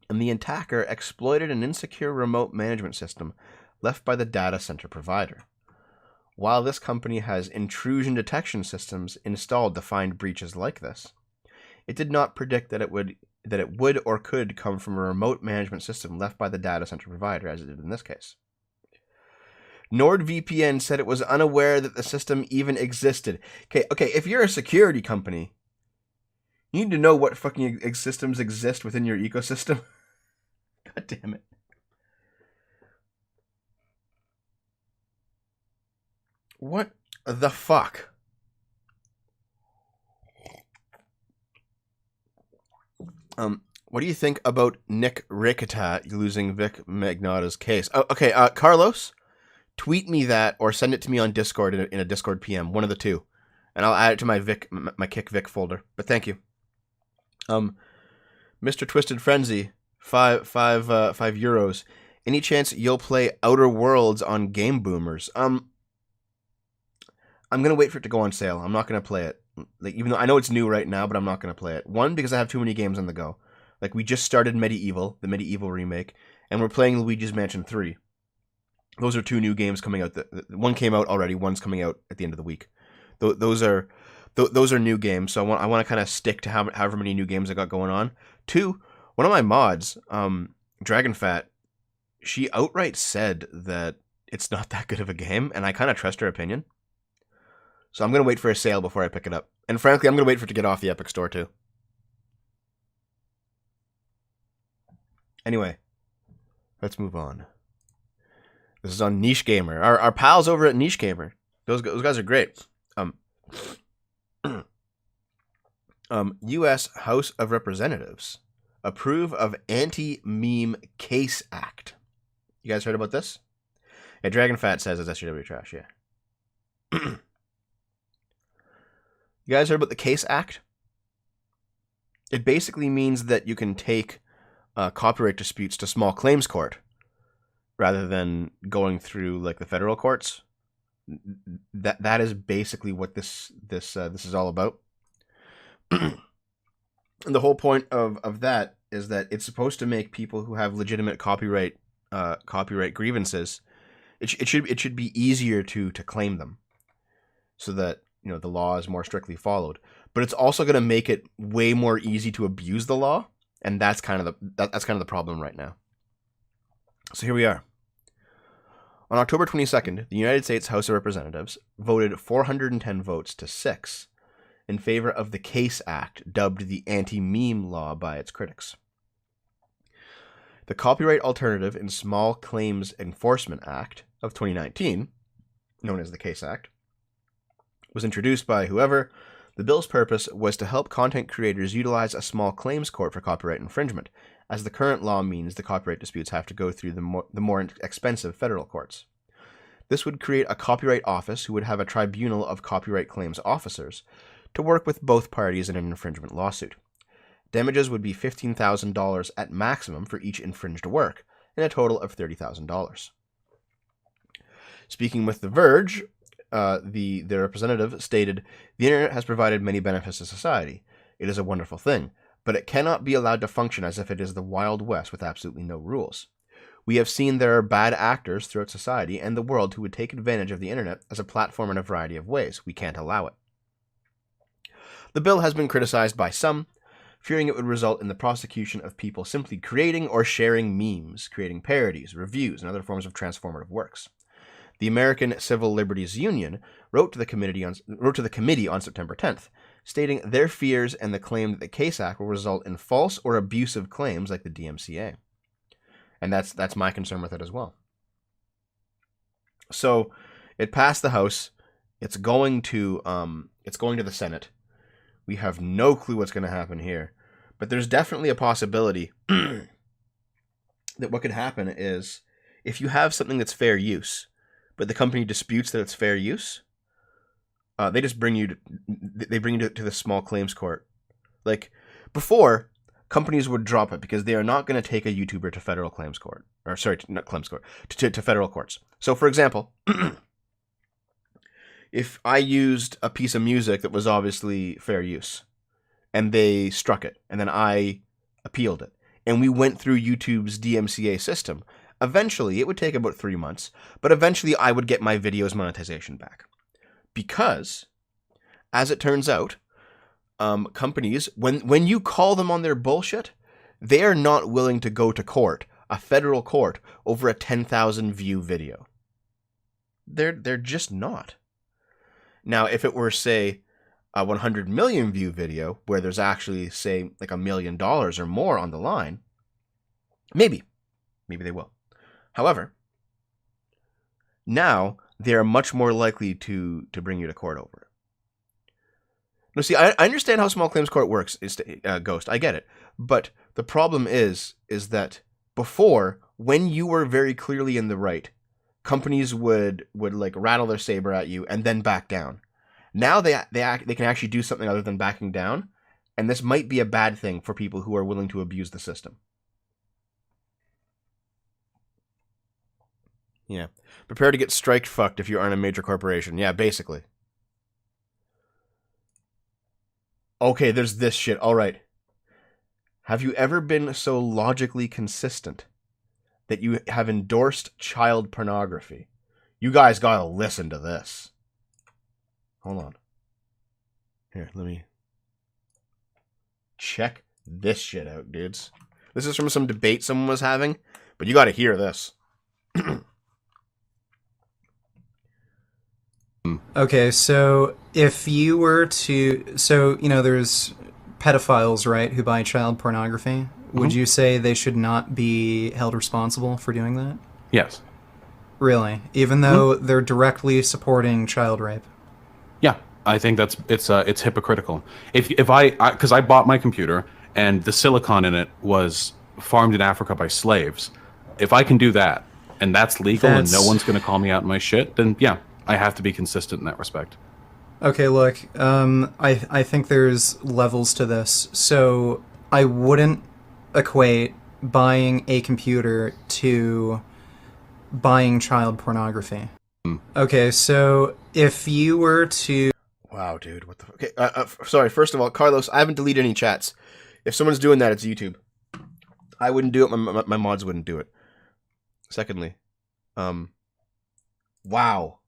and the attacker exploited an insecure remote management system left by the data center provider. While this company has intrusion detection systems installed to find breaches like this, it did not predict that it would or could come from a remote management system left by the data center provider, as it did in this case. NordVPN said it was unaware that the system even existed. Okay, if you're a security company, you need to know what fucking systems exist within your ecosystem. God damn it. What the fuck? What do you think about Nick Ricata losing Vic Magnotta's case? Oh, okay, Carlos, tweet me that or send it to me on Discord in a Discord PM, one of the two, and I'll add it to my Kick Vic folder. But thank you. Mr. Twisted Frenzy, five euros. Any chance you'll play Outer Worlds on Game Boomers? I'm gonna wait for it to go on sale. I'm not gonna play it. Like, even though I know it's new right now, but I'm not gonna play it. One, because I have too many games on the go. Like, we just started Medieval, the Medieval remake, and we're playing Luigi's Mansion 3. Those are two new games coming out. One came out already. One's coming out at the end of the week. Those are new games. So I want to kind of stick to however many new games I got going on. Two, one of my mods, DragonFat, she outright said that it's not that good of a game, and I kind of trust her opinion. So I'm going to wait for a sale before I pick it up. And frankly, I'm going to wait for it to get off the Epic Store too. Anyway, let's move on. This is on Niche Gamer. Our pals over at Niche Gamer. Those guys are great. U.S. House of Representatives approve of anti-meme case act. You guys heard about this? Yeah, DragonFat says it's SJW trash, yeah. You guys heard about the Case Act? It basically means that you can take copyright disputes to small claims court rather than going through like the federal courts. That is basically what this is all about. And the whole point of that is that it's supposed to make people who have legitimate copyright grievances, it should be easier to claim them, so that the law is more strictly followed. But it's also going to make it way more easy to abuse the law, and that's kind of the problem right now. So here we are. On October 22nd, the United States House of Representatives voted 410 votes to 6 in favor of the Case Act, dubbed the anti-meme law by its critics. The Copyright Alternative in Small Claims Enforcement Act of 2019, known as the Case Act, was introduced by whoever. The bill's purpose was to help content creators utilize a small claims court for copyright infringement, as the current law means the copyright disputes have to go through the more expensive federal courts. This would create a copyright office who would have a tribunal of copyright claims officers to work with both parties in an infringement lawsuit. Damages would be $15,000 at maximum for each infringed work, and a total of $30,000. Speaking with The Verge, the representative stated, "The internet has provided many benefits to society. It is a wonderful thing, but it cannot be allowed to function as if it is the Wild West with absolutely no rules. We have seen there are bad actors throughout society and the world who would take advantage of the internet as a platform in a variety of ways. We can't allow it." The bill has been criticized by some, fearing it would result in the prosecution of people simply creating or sharing memes, creating parodies, reviews, and other forms of transformative works. The American Civil Liberties Union wrote to the committee on September 10th, stating their fears and the claim that the Case Act will result in false or abusive claims like the DMCA. And that's my concern with it as well. So it passed the House. It's going to the Senate. We have no clue what's going to happen here, but there's definitely a possibility that what could happen is if you have something that's fair use, but the company disputes that it's fair use, they just bring you to the small claims court. Like before, companies would drop it because they are not going to take a YouTuber to federal claims court, or sorry, not claims court, to federal courts. So, for example, if I used a piece of music that was obviously fair use, and they struck it, and then I appealed it, and we went through YouTube's DMCA system, eventually, it would take about 3 months, but eventually I would get my video's monetization back. Because, as it turns out, companies, when you call them on their bullshit, they are not willing to go to court, a federal court, over a 10,000 view video. They're just not. Now, if it were, say, a 100 million view video, where there's actually, say, like $1 million or more on the line, maybe they will. However, now they are much more likely to bring you to court over it. Now, see, I understand how small claims court works, Ghost. I get it. But the problem is that before, when you were very clearly in the right, companies would like rattle their saber at you and then back down. Now they can actually do something other than backing down, and this might be a bad thing for people who are willing to abuse the system. Yeah. Prepare to get strike fucked if you aren't a major corporation. Yeah, basically. Okay, there's this shit. All right. Have you ever been so logically consistent that you have endorsed child pornography? You guys gotta listen to this. Hold on. Here, let me check this shit out, dudes. This is from some debate someone was having, but you gotta hear this. Okay, so if you were to, so, there's pedophiles, right, who buy child pornography. Would Mhm. you say they should not be held responsible for doing that? Yes. Really? Even Mhm. though they're directly supporting child rape? Yeah, I think it's hypocritical. If because I bought my computer and the silicon in it was farmed in Africa by slaves, if I can do that and that's legal and no That's one's going to call me out on my shit, then yeah, I have to be consistent in that respect. Okay, look, I think there's levels to this. So I wouldn't equate buying a computer to buying child pornography. Okay, so if you were to Wow, dude, what the? Okay, sorry. First of all, Carlos, I haven't deleted any chats. If someone's doing that, it's YouTube. I wouldn't do it. My mods wouldn't do it. Secondly, wow,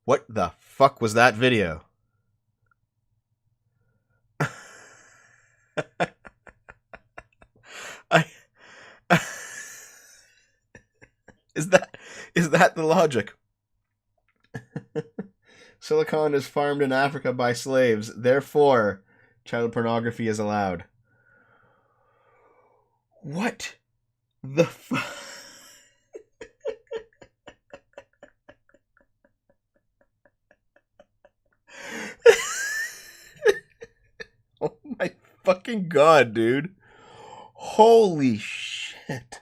what the fuck was that video? I is that the logic? Silicon is farmed in Africa by slaves, therefore child pornography is allowed. What the fuck? Oh my fucking god, dude. Holy shit.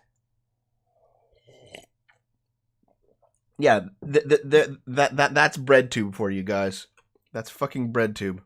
Yeah, that's BreadTube for you guys. That's fucking BreadTube.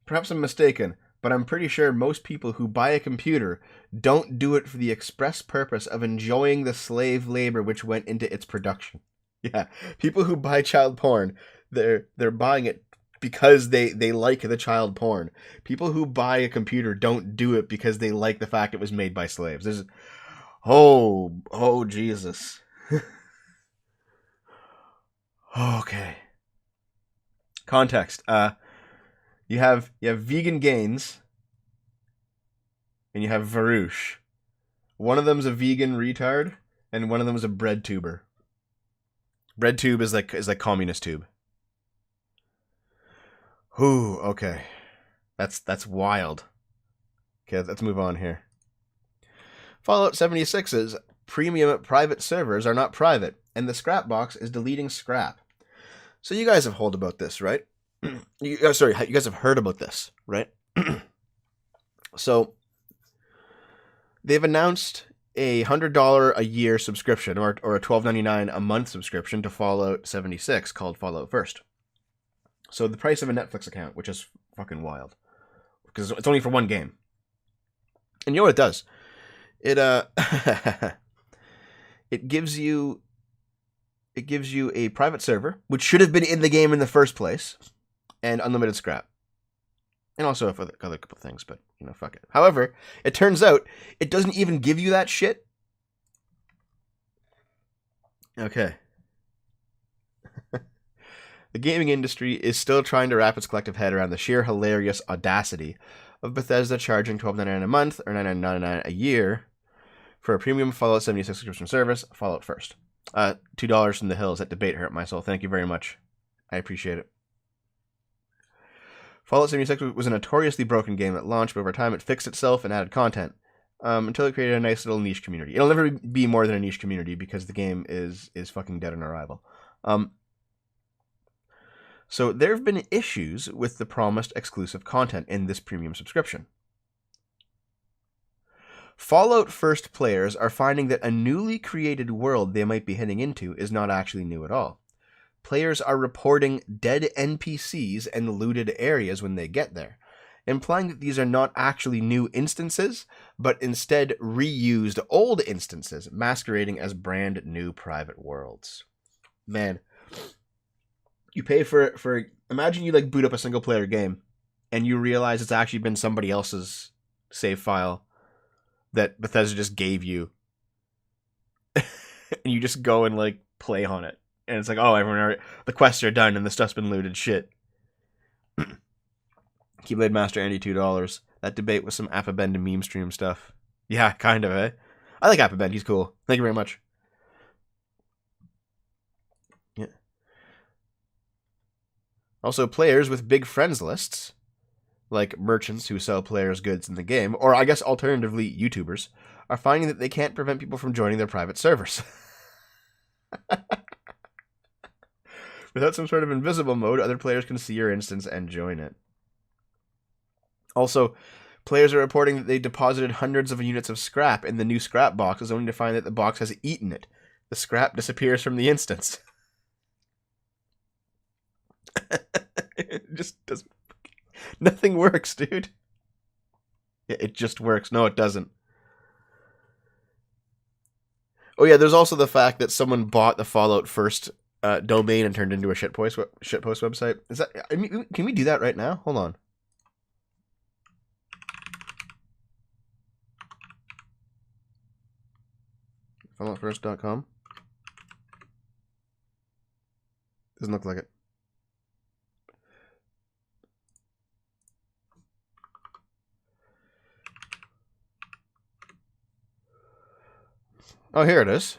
Perhaps I'm mistaken, but I'm pretty sure most people who buy a computer don't do it for the express purpose of enjoying the slave labor which went into its production. Yeah, people who buy child porn, they're buying it because they like the child porn. People who buy a computer don't do it because they like the fact it was made by slaves. There's oh Jesus. Okay. Context. You have Vegan Gains and you have Varouche. One of them's a vegan retard and one of them is a bread tuber. BreadTube is like communist tube. Ooh, okay. That's wild. Okay, let's move on here. Fallout 76's premium private servers are not private, and the scrap box is deleting scrap. So you guys have heard about this, right? You guys have heard about this, right? So they've announced a $100 a year subscription or a $12.99 a month subscription to Fallout 76 called Fallout First. So the price of a Netflix account, which is fucking wild, because it's only for one game. And you know what it does? It it gives you a private server, which should have been in the game in the first place, and unlimited scrap, and also other couple things, but fuck it. However, it turns out it doesn't even give you that shit. Okay. The gaming industry is still trying to wrap its collective head around the sheer hilarious audacity of Bethesda charging $12.99 a month or $9.99 a year for a premium Fallout 76 subscription service, Fallout First. $2 from the hills. That debate hurt my soul. Thank you very much. I appreciate it. Fallout 76 was a notoriously broken game at launch, but over time it fixed itself and added content until it created a nice little niche community. It'll never be more than a niche community because the game is fucking dead on arrival. So there have been issues with the promised exclusive content in this premium subscription. Fallout First players are finding that a newly created world they might be heading into is not actually new at all. Players are reporting dead NPCs and looted areas when they get there, implying that these are not actually new instances, but instead reused old instances masquerading as brand new private worlds. Man, you pay for imagine you boot up a single player game and you realize it's actually been somebody else's save file that Bethesda just gave you. And you just go and play on it. And it's the quests are done and the stuff's been looted. Shit. Keyblade Master Andy $2. That debate was some Apabenda meme stream stuff. Yeah, kind of, eh? I like Happy Band. He's cool. Thank you very much. Yeah. Also, players with big friends lists, like merchants who sell players' goods in the game, or I guess alternatively YouTubers, are finding that they can't prevent people from joining their private servers. Without some sort of invisible mode, other players can see your instance and join it. Also, players are reporting that they deposited hundreds of units of scrap in the new scrap boxes only to find that the box has eaten it. The scrap disappears from the instance. It just doesn't... Nothing works, dude. Yeah, it just works. No, it doesn't. Oh yeah, there's also the fact that someone bought the Fallout First domain and turned into a shitpost website. Is that? I mean, can we do that right now? Hold on. FalloutFirst.com. Doesn't look like it. Oh, here it is.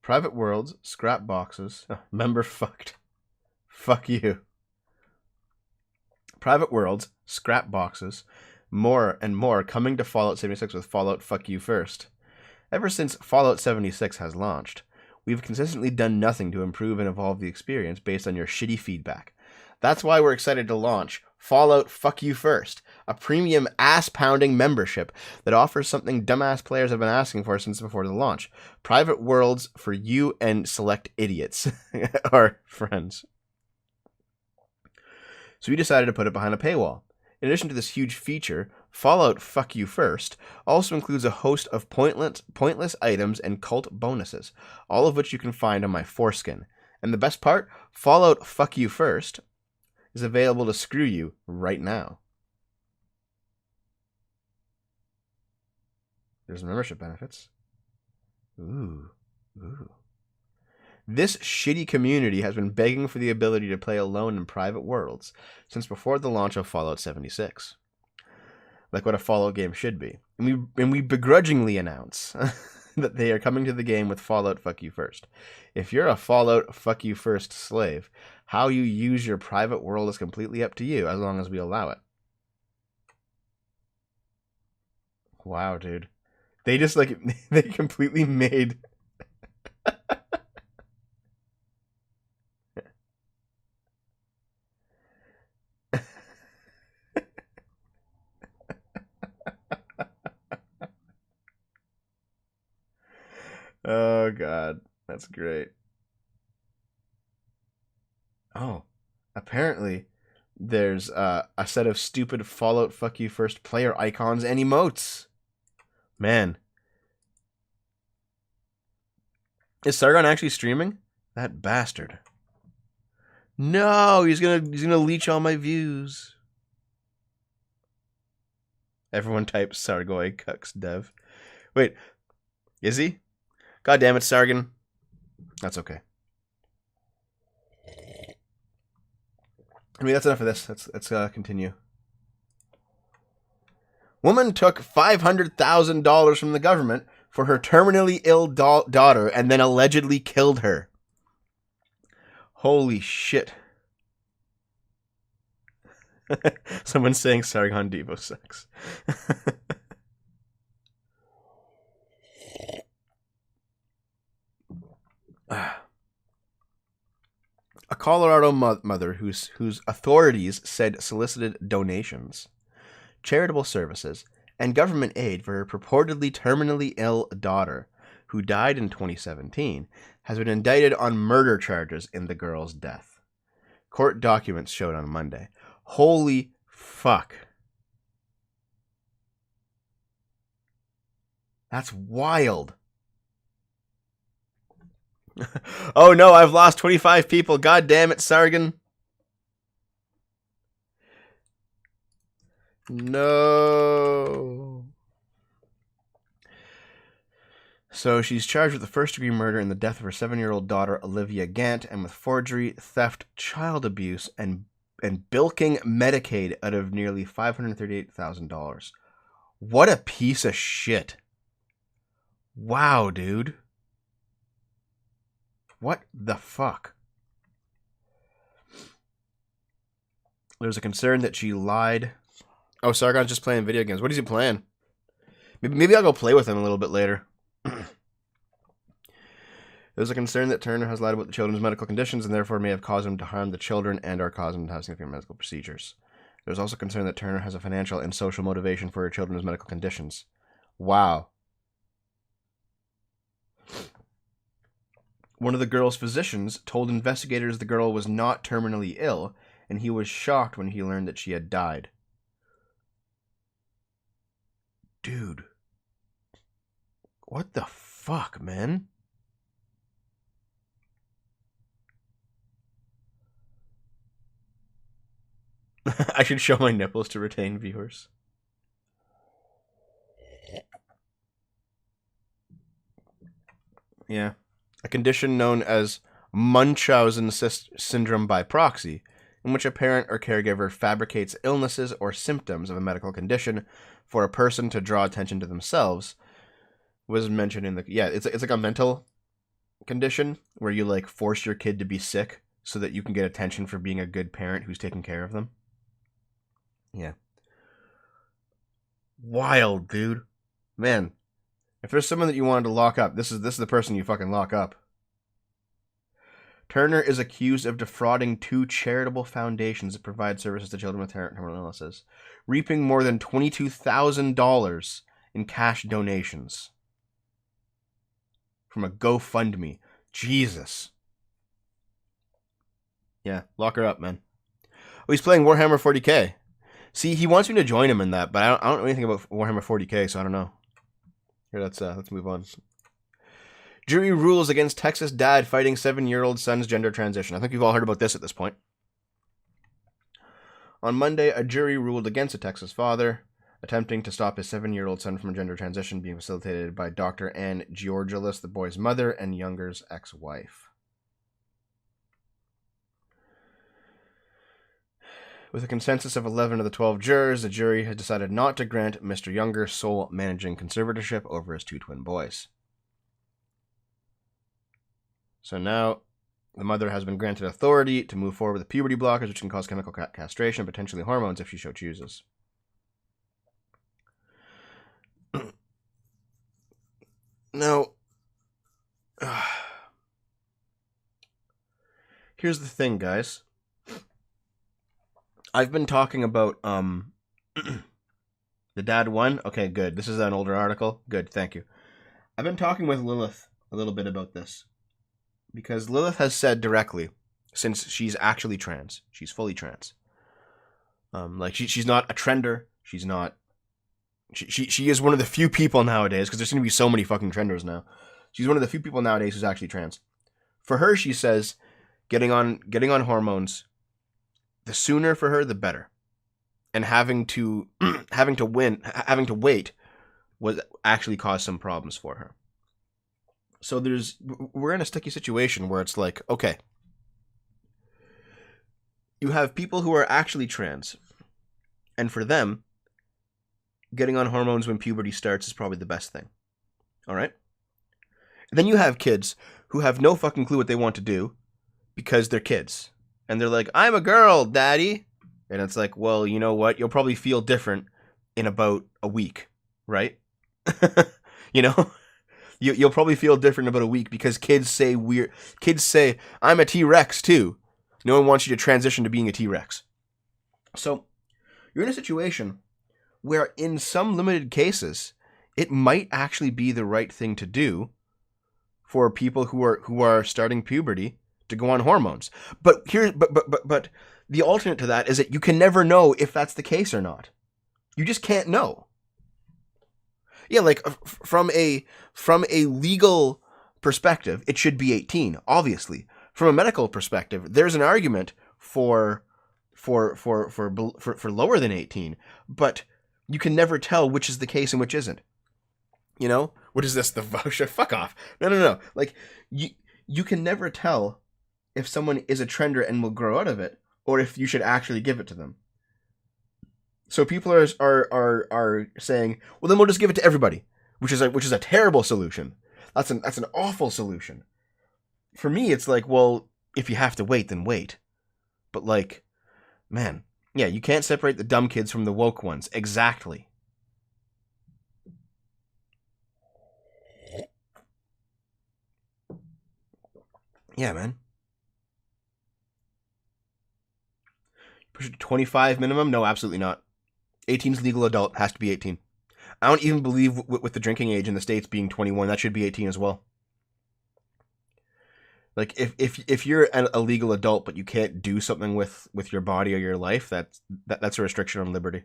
Private worlds, scrap boxes. Oh, member fucked. Fuck you. Private worlds, scrap boxes, more and more coming to Fallout 76 with Fallout Fuck You First. Ever since Fallout 76 has launched, we've consistently done nothing to improve and evolve the experience based on your shitty feedback. That's why we're excited to launch Fallout Fuck You First, a premium ass-pounding membership that offers something dumbass players have been asking for since before the launch. Private worlds for you and select idiots. Or friends. So we decided to put it behind a paywall. In addition to this huge feature, Fallout Fuck You First also includes a host of pointless items and cult bonuses, all of which you can find on my foreskin. And the best part, Fallout Fuck You First is available to screw you right now. There's membership benefits. Ooh. This shitty community has been begging for the ability to play alone in private worlds since before the launch of Fallout 76. Like what a Fallout game should be. And we begrudgingly announce that they are coming to the game with Fallout Fuck You First. If you're a Fallout Fuck You First slave, how you use your private world is completely up to you, as long as we allow it. Wow, dude. They just, like, they completely made... Oh, God. That's great. Oh, apparently there's a set of stupid Fallout Fuck You First player icons and emotes. Man. Is Sargon actually streaming? That bastard. No, he's gonna leech all my views. Everyone types Sargoi Cucks Dev. Wait, is he? God damn it, Sargon. That's okay. I mean, that's enough of this. Let's continue. Woman took $500,000 from the government for her terminally ill daughter and then allegedly killed her. Holy shit. Someone's saying Sargon Devo sucks. A Colorado mother whose authorities said solicited donations, charitable services, and government aid for her purportedly terminally ill daughter, who died in 2017, has been indicted on murder charges in the girl's death. Court documents showed on Monday. Holy fuck. That's wild. Oh no, I've lost 25 people. God damn it, Sargon. No. So she's charged with the first-degree murder in the death of her 7-year-old daughter, Olivia Gant, and with forgery, theft, child abuse, and bilking Medicaid out of nearly $538,000. What a piece of shit. Wow, dude. What the fuck? There's a concern that she lied. Oh, Sargon's just playing video games. What is he playing? Maybe I'll go play with him a little bit later. There's a concern that Turner has lied about the children's medical conditions and therefore may have caused him to harm the children and or cause them to have significant medical procedures. There's also concern that Turner has a financial and social motivation for her children's medical conditions. Wow. One of the girl's physicians told investigators the girl was not terminally ill, and he was shocked when he learned that she had died. Dude. What the fuck, man? I should show my nipples to retain viewers. Yeah. A condition known as Munchausen syndrome by proxy, in which a parent or caregiver fabricates illnesses or symptoms of a medical condition for a person to draw attention to themselves, was mentioned in the... Yeah, it's like a mental condition where you, like, force your kid to be sick so that you can get attention for being a good parent who's taking care of them. Yeah. Wild, dude. Man, if there's someone that you wanted to lock up, this is the person you fucking lock up. Turner is accused of defrauding 2 charitable foundations that provide services to children with terminal illnesses, reaping more than $22,000 in cash donations from a GoFundMe. Jesus. Yeah, lock her up, man. Oh, he's playing Warhammer 40k. See, he wants me to join him in that, but I don't know anything about Warhammer 40k, so I don't know. Here, let's move on. Jury rules against Texas dad fighting 7-year-old son's gender transition. I think you've all heard about this at this point. On Monday, a jury ruled against a Texas father attempting to stop his 7-year-old son from a gender transition being facilitated by Dr. Ann Georgelis, the boy's mother, and Younger's ex-wife. With a consensus of 11 of the 12 jurors, the jury has decided not to grant Mr. Younger sole managing conservatorship over his 2 twin boys. So now, the mother has been granted authority to move forward with puberty blockers, which can cause chemical castration and potentially hormones if she so chooses. Now, here's the thing, guys. I've been talking about the dad one. Okay, good. This is an older article. Good, thank you. I've been talking with Lilith a little bit about this because Lilith has said directly, since she's actually trans, she's fully trans. Like she's not a trender. She's not. She is one of the few people nowadays, because there's going to be so many fucking trenders now. She's one of the few people nowadays who's actually trans. For her, she says, getting on hormones, the sooner for her, the better. And having to wait was actually caused some problems for her. So we're in a sticky situation where it's like, okay, you have people who are actually trans, and for them, getting on hormones when puberty starts is probably the best thing. All right? Then you have kids who have no fucking clue what they want to do because they're kids. And they're like, I'm a girl, daddy. And it's like, well, you know what? You'll probably feel different in about a week, right? You know? You'll probably feel different in about a week because kids say, I'm a T-Rex too. No one wants you to transition to being a T-Rex. So, you're in a situation where in some limited cases, it might actually be the right thing to do for people who are starting puberty to go on hormones. But the alternate to that is that you can never know if that's the case or not. You just can't know. Yeah, like from a legal perspective, it should be 18, obviously. From a medical perspective, there's an argument for lower than 18, but you can never tell which is the case and which isn't. You know? What is this? The voucher? Fuck off. No. Like, you can never tell if someone is a trender and will grow out of it, or if you should actually give it to them. So people are saying, well, then we'll just give it to everybody, which is a terrible solution. That's an awful solution. For me, it's like, well, if you have to wait, then wait. But like, man, yeah, you can't separate the dumb kids from the woke ones. Exactly. Yeah, man. Push it to 25 minimum? No, absolutely not. 18 is legal adult. Has to be 18. I don't even believe with the drinking age in the States being 21, that should be 18 as well. Like, if you're a legal adult but you can't do something with your body or your life, that's a restriction on liberty.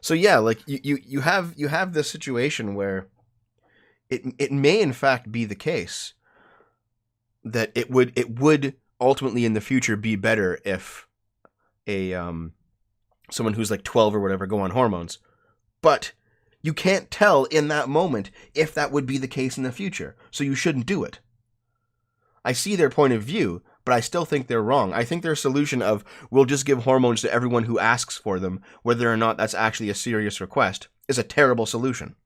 So yeah, like you have this situation where it may in fact be the case that it would ultimately in the future be better if someone who's like 12 or whatever go on hormones, but you can't tell in that moment if that would be the case in the future, so you shouldn't do it. I see their point of view, but I still think they're wrong. I think their solution of we'll just give hormones to everyone who asks for them, whether or not that's actually a serious request, is a terrible solution.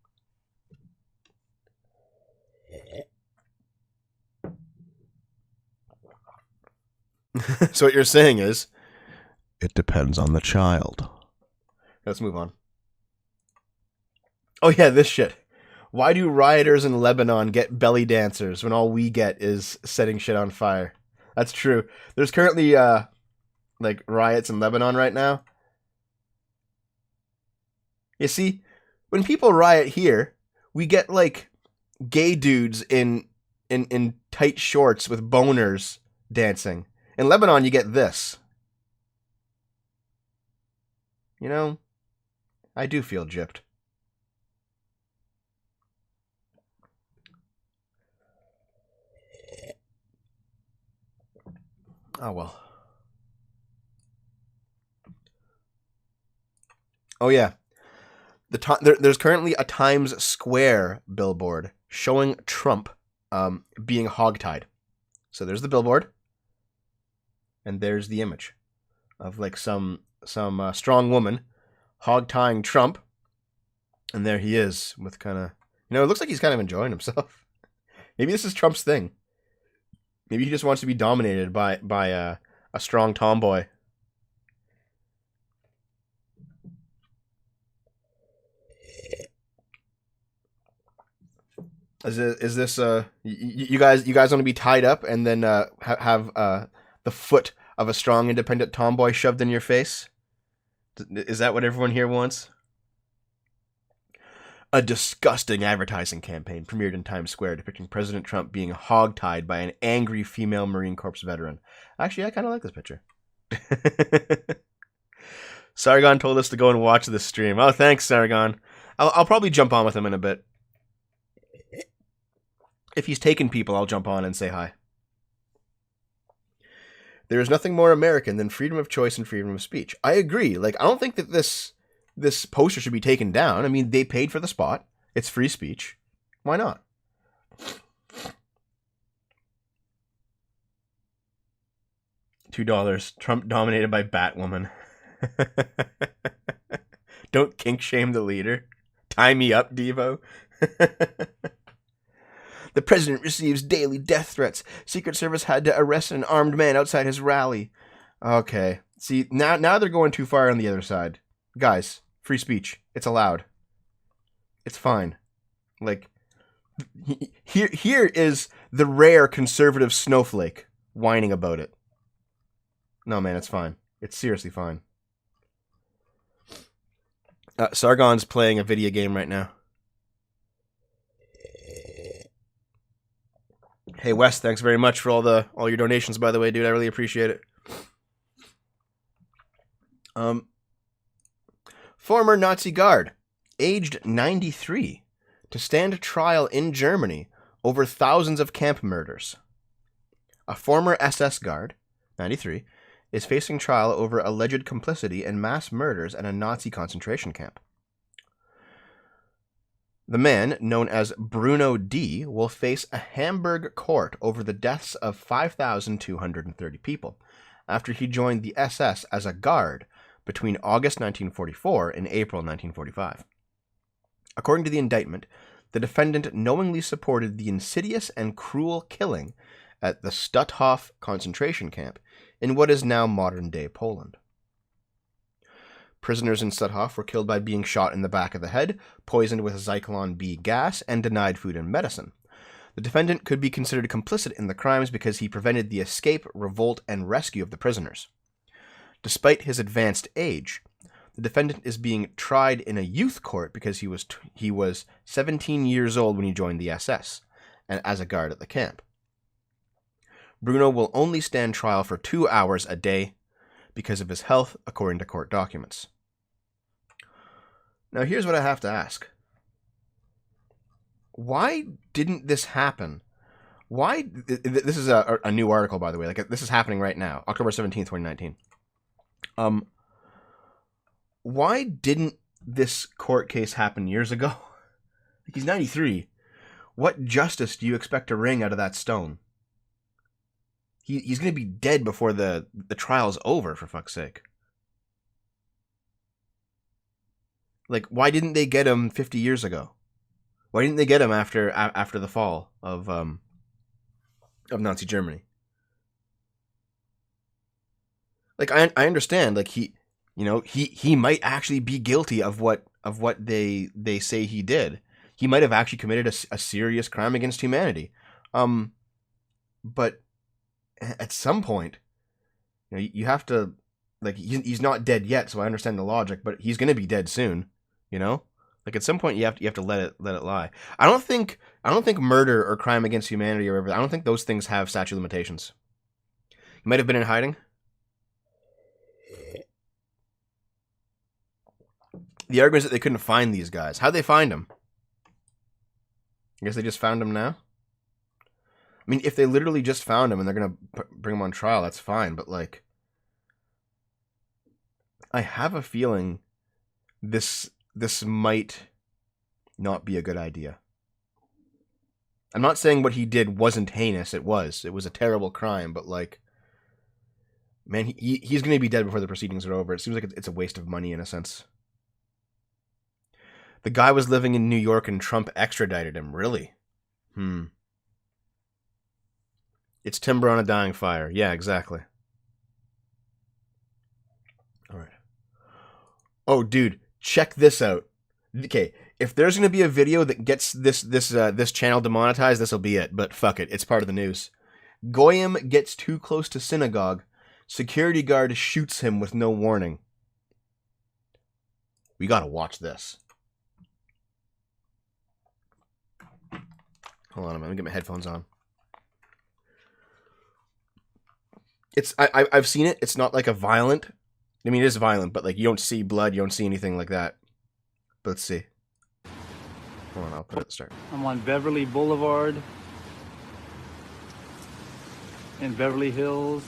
So what you're saying is, it depends on the child. Let's move on. Oh yeah, this shit. Why do rioters in Lebanon get belly dancers when all we get is setting shit on fire? That's true. There's currently like riots in Lebanon right now. You see, when people riot here, we get like gay dudes in tight shorts with boners dancing. In Lebanon, you get this. You know, I do feel gypped. Oh, well. Oh, yeah. There's currently a Times Square billboard showing Trump being hogtied. So there's the billboard. And there's the image of like some strong woman hog-tying Trump. And there he is with kind of... You know, it looks like he's kind of enjoying himself. Maybe this is Trump's thing. Maybe he just wants to be dominated by a strong tomboy. Is this you guys want to be tied up and then have the foot of a strong independent tomboy shoved in your face? Is that what everyone here wants? A disgusting advertising campaign premiered in Times Square depicting President Trump being hogtied by an angry female Marine Corps veteran. Actually, I kind of like this picture. Sargon told us to go and watch this stream. Oh, thanks, Sargon. I'll probably jump on with him in a bit. If he's taken people, I'll jump on and say hi. There is nothing more American than freedom of choice and freedom of speech. I agree. Like, I don't think that this poster should be taken down. I mean, they paid for the spot. It's free speech. Why not? $2. Trump dominated by Batwoman. Don't kink shame the leader. Tie me up, Devo. The president receives daily death threats. Secret Service had to arrest an armed man outside his rally. Okay. See, now they're going too far on the other side. Guys, free speech. It's allowed. It's fine. Like, here is the rare conservative snowflake whining about it. No, man, it's fine. It's seriously fine. Sargon's playing a video game right now. Hey, Wes, thanks very much for all your donations, by the way, dude. I really appreciate it. Former Nazi guard, aged 93, to stand trial in Germany over thousands of camp murders. A former SS guard, 93, is facing trial over alleged complicity in mass murders at a Nazi concentration camp. The man, known as Bruno D., will face a Hamburg court over the deaths of 5,230 people after he joined the SS as a guard between August 1944 and April 1945. According to the indictment, the defendant knowingly supported the insidious and cruel killing at the Stutthof concentration camp in what is now modern-day Poland. Prisoners in Stutthof were killed by being shot in the back of the head, poisoned with Zyklon B gas, and denied food and medicine. The defendant could be considered complicit in the crimes because he prevented the escape, revolt, and rescue of the prisoners. Despite his advanced age, the defendant is being tried in a youth court because he was 17 years old when he joined the SS, and as a guard at the camp. Bruno will only stand trial for 2 hours a day because of his health, according to court documents. Now, here's what I have to ask. Why didn't this happen? Why? This is a new article, by the way. Like, this is happening right now, October 17th, 2019. Why didn't this court case happen years ago? Like, he's 93. What justice do you expect to wring out of that stone? He's going to be dead before the trial's over, for fuck's sake. Like, why didn't they get him 50 years ago? Why didn't they get him after the fall of Nazi Germany? Like, I understand, like, he might actually be guilty of what they say he did. He might have actually committed a serious crime against humanity. But at some point, you have to, like, he's not dead yet, so I understand the logic, but he's going to be dead soon, Like, at some point you have to let it lie. I don't think murder or crime against humanity or whatever, I don't think those things have statute of limitations. He might have been in hiding. The argument is that they couldn't find these guys. How'd they find them? I guess they just found them now? I mean, if they literally just found him and they're going to bring him on trial, that's fine. But, like, I have a feeling this might not be a good idea. I'm not saying what he did wasn't heinous. It was. It was a terrible crime. But, like, man, he's going to be dead before the proceedings are over. It seems like it's a waste of money in a sense. The guy was living in New York and Trump extradited him. Really? It's timber on a dying fire. Yeah, exactly. All right. Oh, dude, check this out. Okay, if there's going to be a video that gets this channel demonetized, this will be it. But fuck it, it's part of the news. Goyim gets too close to synagogue. Security guard shoots him with no warning. We gotta watch this. Hold on a minute, let me get my headphones on. I've seen it. It's not like a violent. I mean, it is violent, but like you don't see blood, you don't see anything like that. But let's see. Hold on, I'll put it at the start. I'm on Beverly Boulevard in Beverly Hills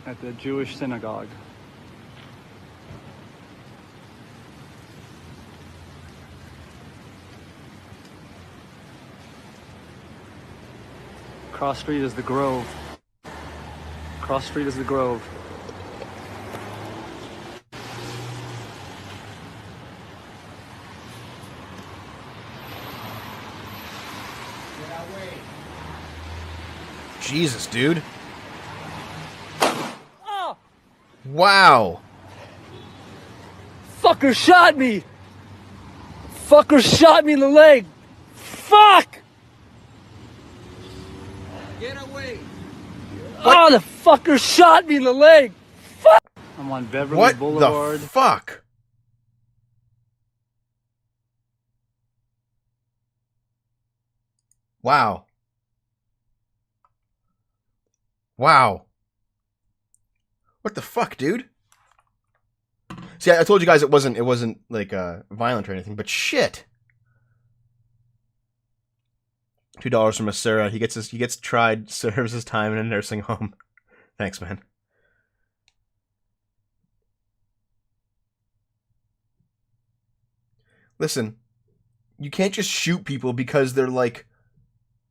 at the Jewish synagogue. Cross Street is the Grove. Cross Street is the Grove. Jesus, dude. Oh. Wow. Fucker shot me! Fucker shot me in the leg! Fuck! Get away! What? Oh, the fucker shot me in the leg! Fuck! I'm on Beverly Boulevard. What the fuck? Wow. Wow. What the fuck, dude? See, I told you guys it wasn't like violent or anything, but shit. $2 from Asura. He gets tried, serves his time in a nursing home. Thanks, man. Listen, you can't just shoot people because they're like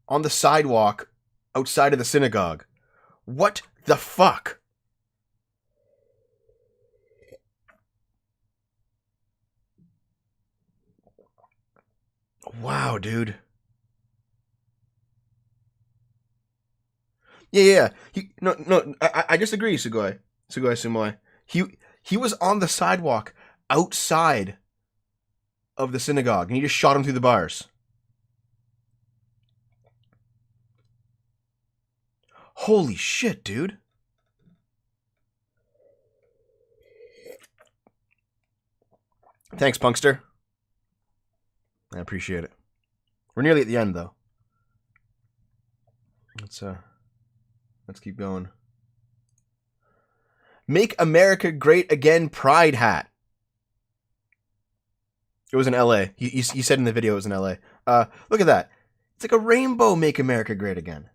on the sidewalk outside of the synagogue. What the fuck? Wow, dude. Yeah. I disagree, Sugoi. Sumoy. He was on the sidewalk outside of the synagogue, and he just shot him through the bars. Holy shit, dude. Thanks, Punkster. I appreciate it. We're nearly at the end, though. Let's keep going. Make America Great Again Pride hat. It was in LA. You said in the video it was in LA. Look at that. It's like a rainbow Make America Great Again.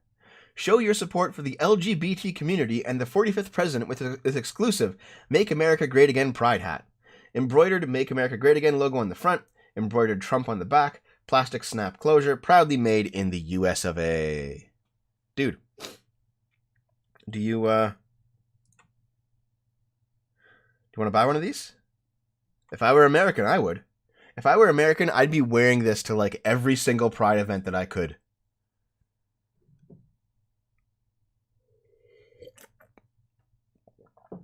Show your support for the LGBT community and the 45th president with this exclusive Make America Great Again Pride hat. Embroidered Make America Great Again logo on the front, embroidered Trump on the back, plastic snap closure, proudly made in the US of A. Dude, do you want to buy one of these? If I were American, I would. If I were American, I'd be wearing this to like every single Pride event that I could.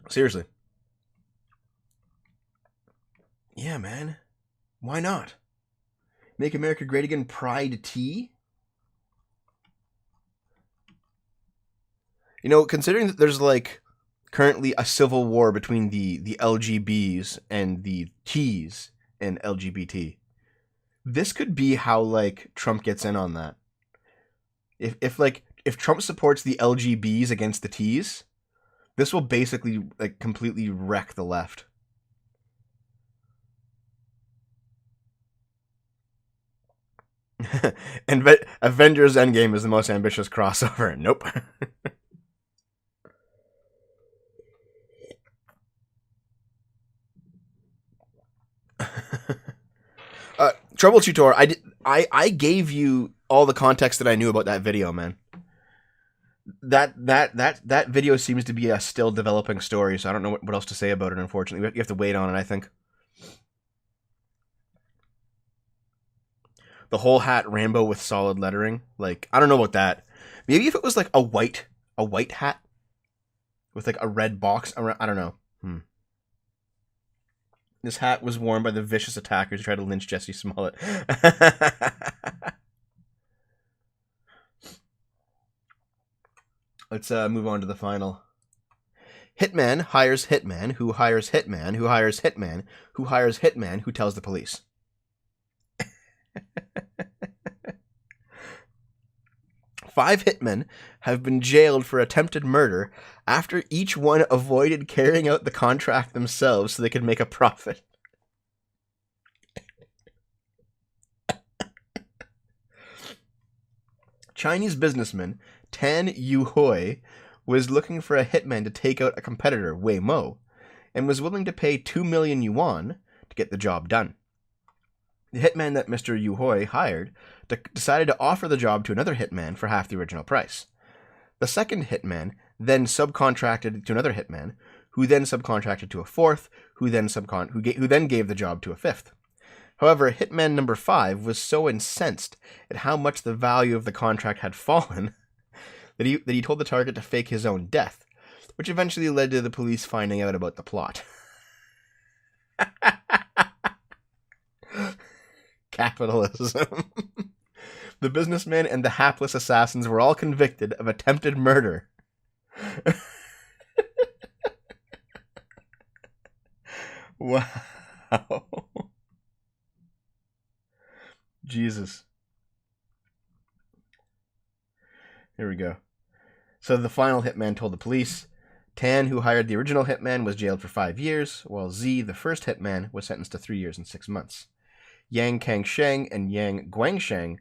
Seriously. Yeah, man. Why not? Make America Great Again Pride tee? You know, considering that there's like currently a civil war between the LGBs and the Ts and LGBT, this could be how like Trump gets in on that. If Trump supports the LGBs against the Ts, this will basically like completely wreck the left. And Avengers Endgame is the most ambitious crossover. Nope. Troubleshooter, I gave you all the context that I knew about that video, man. That video seems to be a still developing story, so I don't know what else to say about it, unfortunately. You have to wait on it, I think. The whole hat rainbow with solid lettering. Like, I don't know about that. Maybe if it was like a white hat with like a red box around, I don't know. This hat was worn by the vicious attackers who tried to lynch Jesse Smollett. Let's move on to the final. Hitman hires hitman who hires hitman who hires hitman who hires hitman who tells the police. 5 hitmen have been jailed for attempted murder after each one avoided carrying out the contract themselves so they could make a profit. Chinese businessman Tan Yuhui was looking for a hitman to take out a competitor, Wei Mo, and was willing to pay 2 million yuan to get the job done. The hitman that Mr. Yuhui hired decided to offer the job to another hitman for half the original price. The second hitman then subcontracted to another hitman, who then subcontracted to a fourth, who then gave the job to a fifth. However, hitman number 5 was so incensed at how much the value of the contract had fallen that he told the target to fake his own death, which eventually led to the police finding out about the plot. Capitalism. The businessman and the hapless assassins were all convicted of attempted murder. Wow. Jesus. Here we go. So the final hitman told the police. Tan, who hired the original hitman, was jailed for 5 years, while Z, the first hitman, was sentenced to 3 years and 6 months. Yang Kangsheng and Yang Guangsheng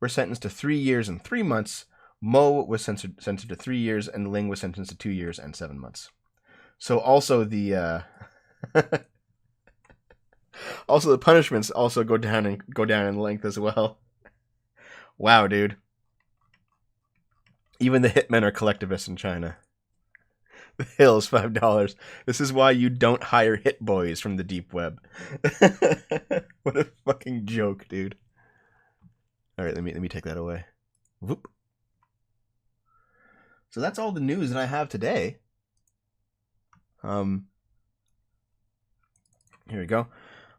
were sentenced to 3 years and 3 months. Mo was sentenced to 3 years, and Ling was sentenced to 2 years and 7 months. So also the Also, the punishments also go down in length as well. Wow, dude. Even the hitmen are collectivists in China. The hill is $5. This is why you don't hire hit boys from the deep web. What a fucking joke, dude. All right, let me take that away. Whoop. So that's all the news that I have today. Here we go.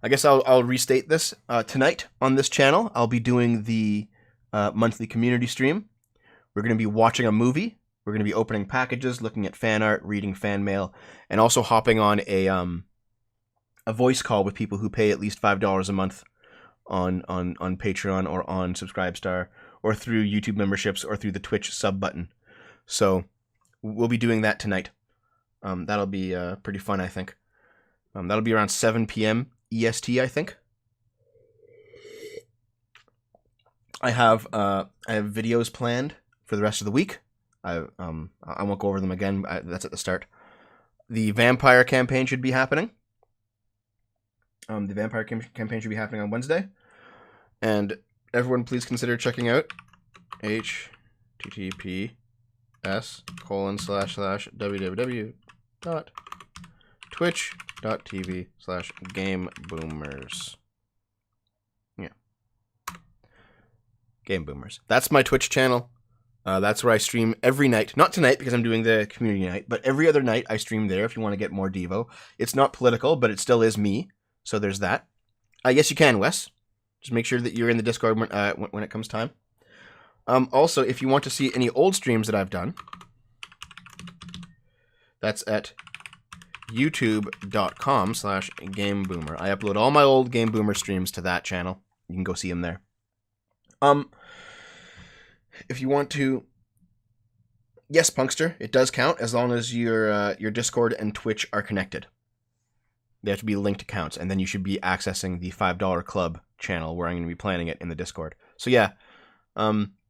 I guess I'll restate this. Tonight on this channel, I'll be doing the monthly community stream. We're going to be watching a movie. We're going to be opening packages, looking at fan art, reading fan mail, and also hopping on a voice call with people who pay at least $5 a month on Patreon or on Subscribestar or through YouTube memberships or through the Twitch sub button. So we'll be doing that tonight. That'll be pretty fun, I think. That'll be around 7 p.m. EST, I think. I have videos planned for the rest of the week. I won't go over them again. That's at the start. The vampire campaign should be happening. The vampire campaign should be happening on Wednesday. And everyone please consider checking out https://www.twitch.tv/gameboomers. Yeah. Game Boomers. That's my Twitch channel. That's where I stream every night. Not tonight because I'm doing the community night, but every other night I stream there if you want to get more Devo. It's not political, but it still is me. So there's that. Yes, you can, Wes. Just make sure that you're in the Discord when it comes time. Also, if you want to see any old streams that I've done, that's at youtube.com/GameBoomer. I upload all my old Game Boomer streams to that channel. You can go see them there. If you want to, yes, Punkster, it does count as long as your Discord and Twitch are connected. They have to be linked accounts, and then you should be accessing the $5 club channel where I'm going to be planning it in the Discord. So yeah,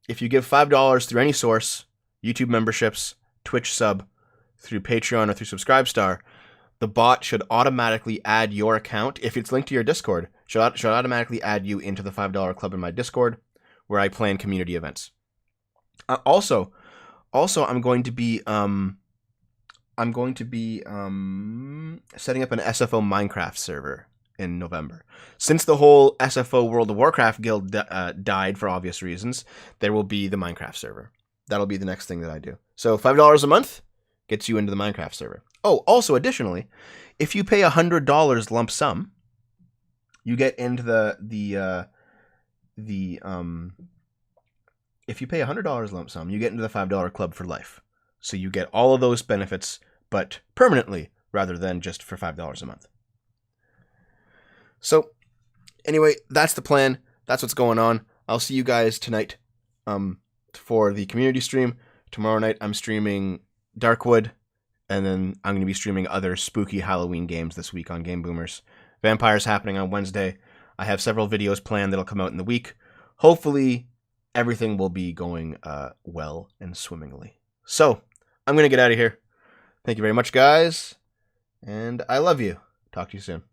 if you give $5 through any source, YouTube memberships, Twitch sub, through Patreon or through Subscribestar, the bot should automatically add your account. If it's linked to your Discord, should automatically add you into the $5 club in my Discord, where I plan community events. Also, I'm going to be setting up an SFO Minecraft server in November. Since the whole SFO World of Warcraft guild died for obvious reasons, there will be the Minecraft server. That'll be the next thing that I do. So $5 a month gets you into the Minecraft server. Oh, also additionally, if you pay $100 lump sum, you get into if you pay $100 lump sum, you get into the $5 club for life. So you get all of those benefits, but permanently, rather than just for $5 a month. So, anyway, that's the plan. That's what's going on. I'll see you guys tonight for the community stream. Tomorrow night, I'm streaming Darkwood, and then I'm going to be streaming other spooky Halloween games this week on Game Boomers. Vampire's happening on Wednesday. I have several videos planned that'll come out in the week. Hopefully, everything will be going well and swimmingly. So, I'm going to get out of here. Thank you very much, guys. And I love you. Talk to you soon.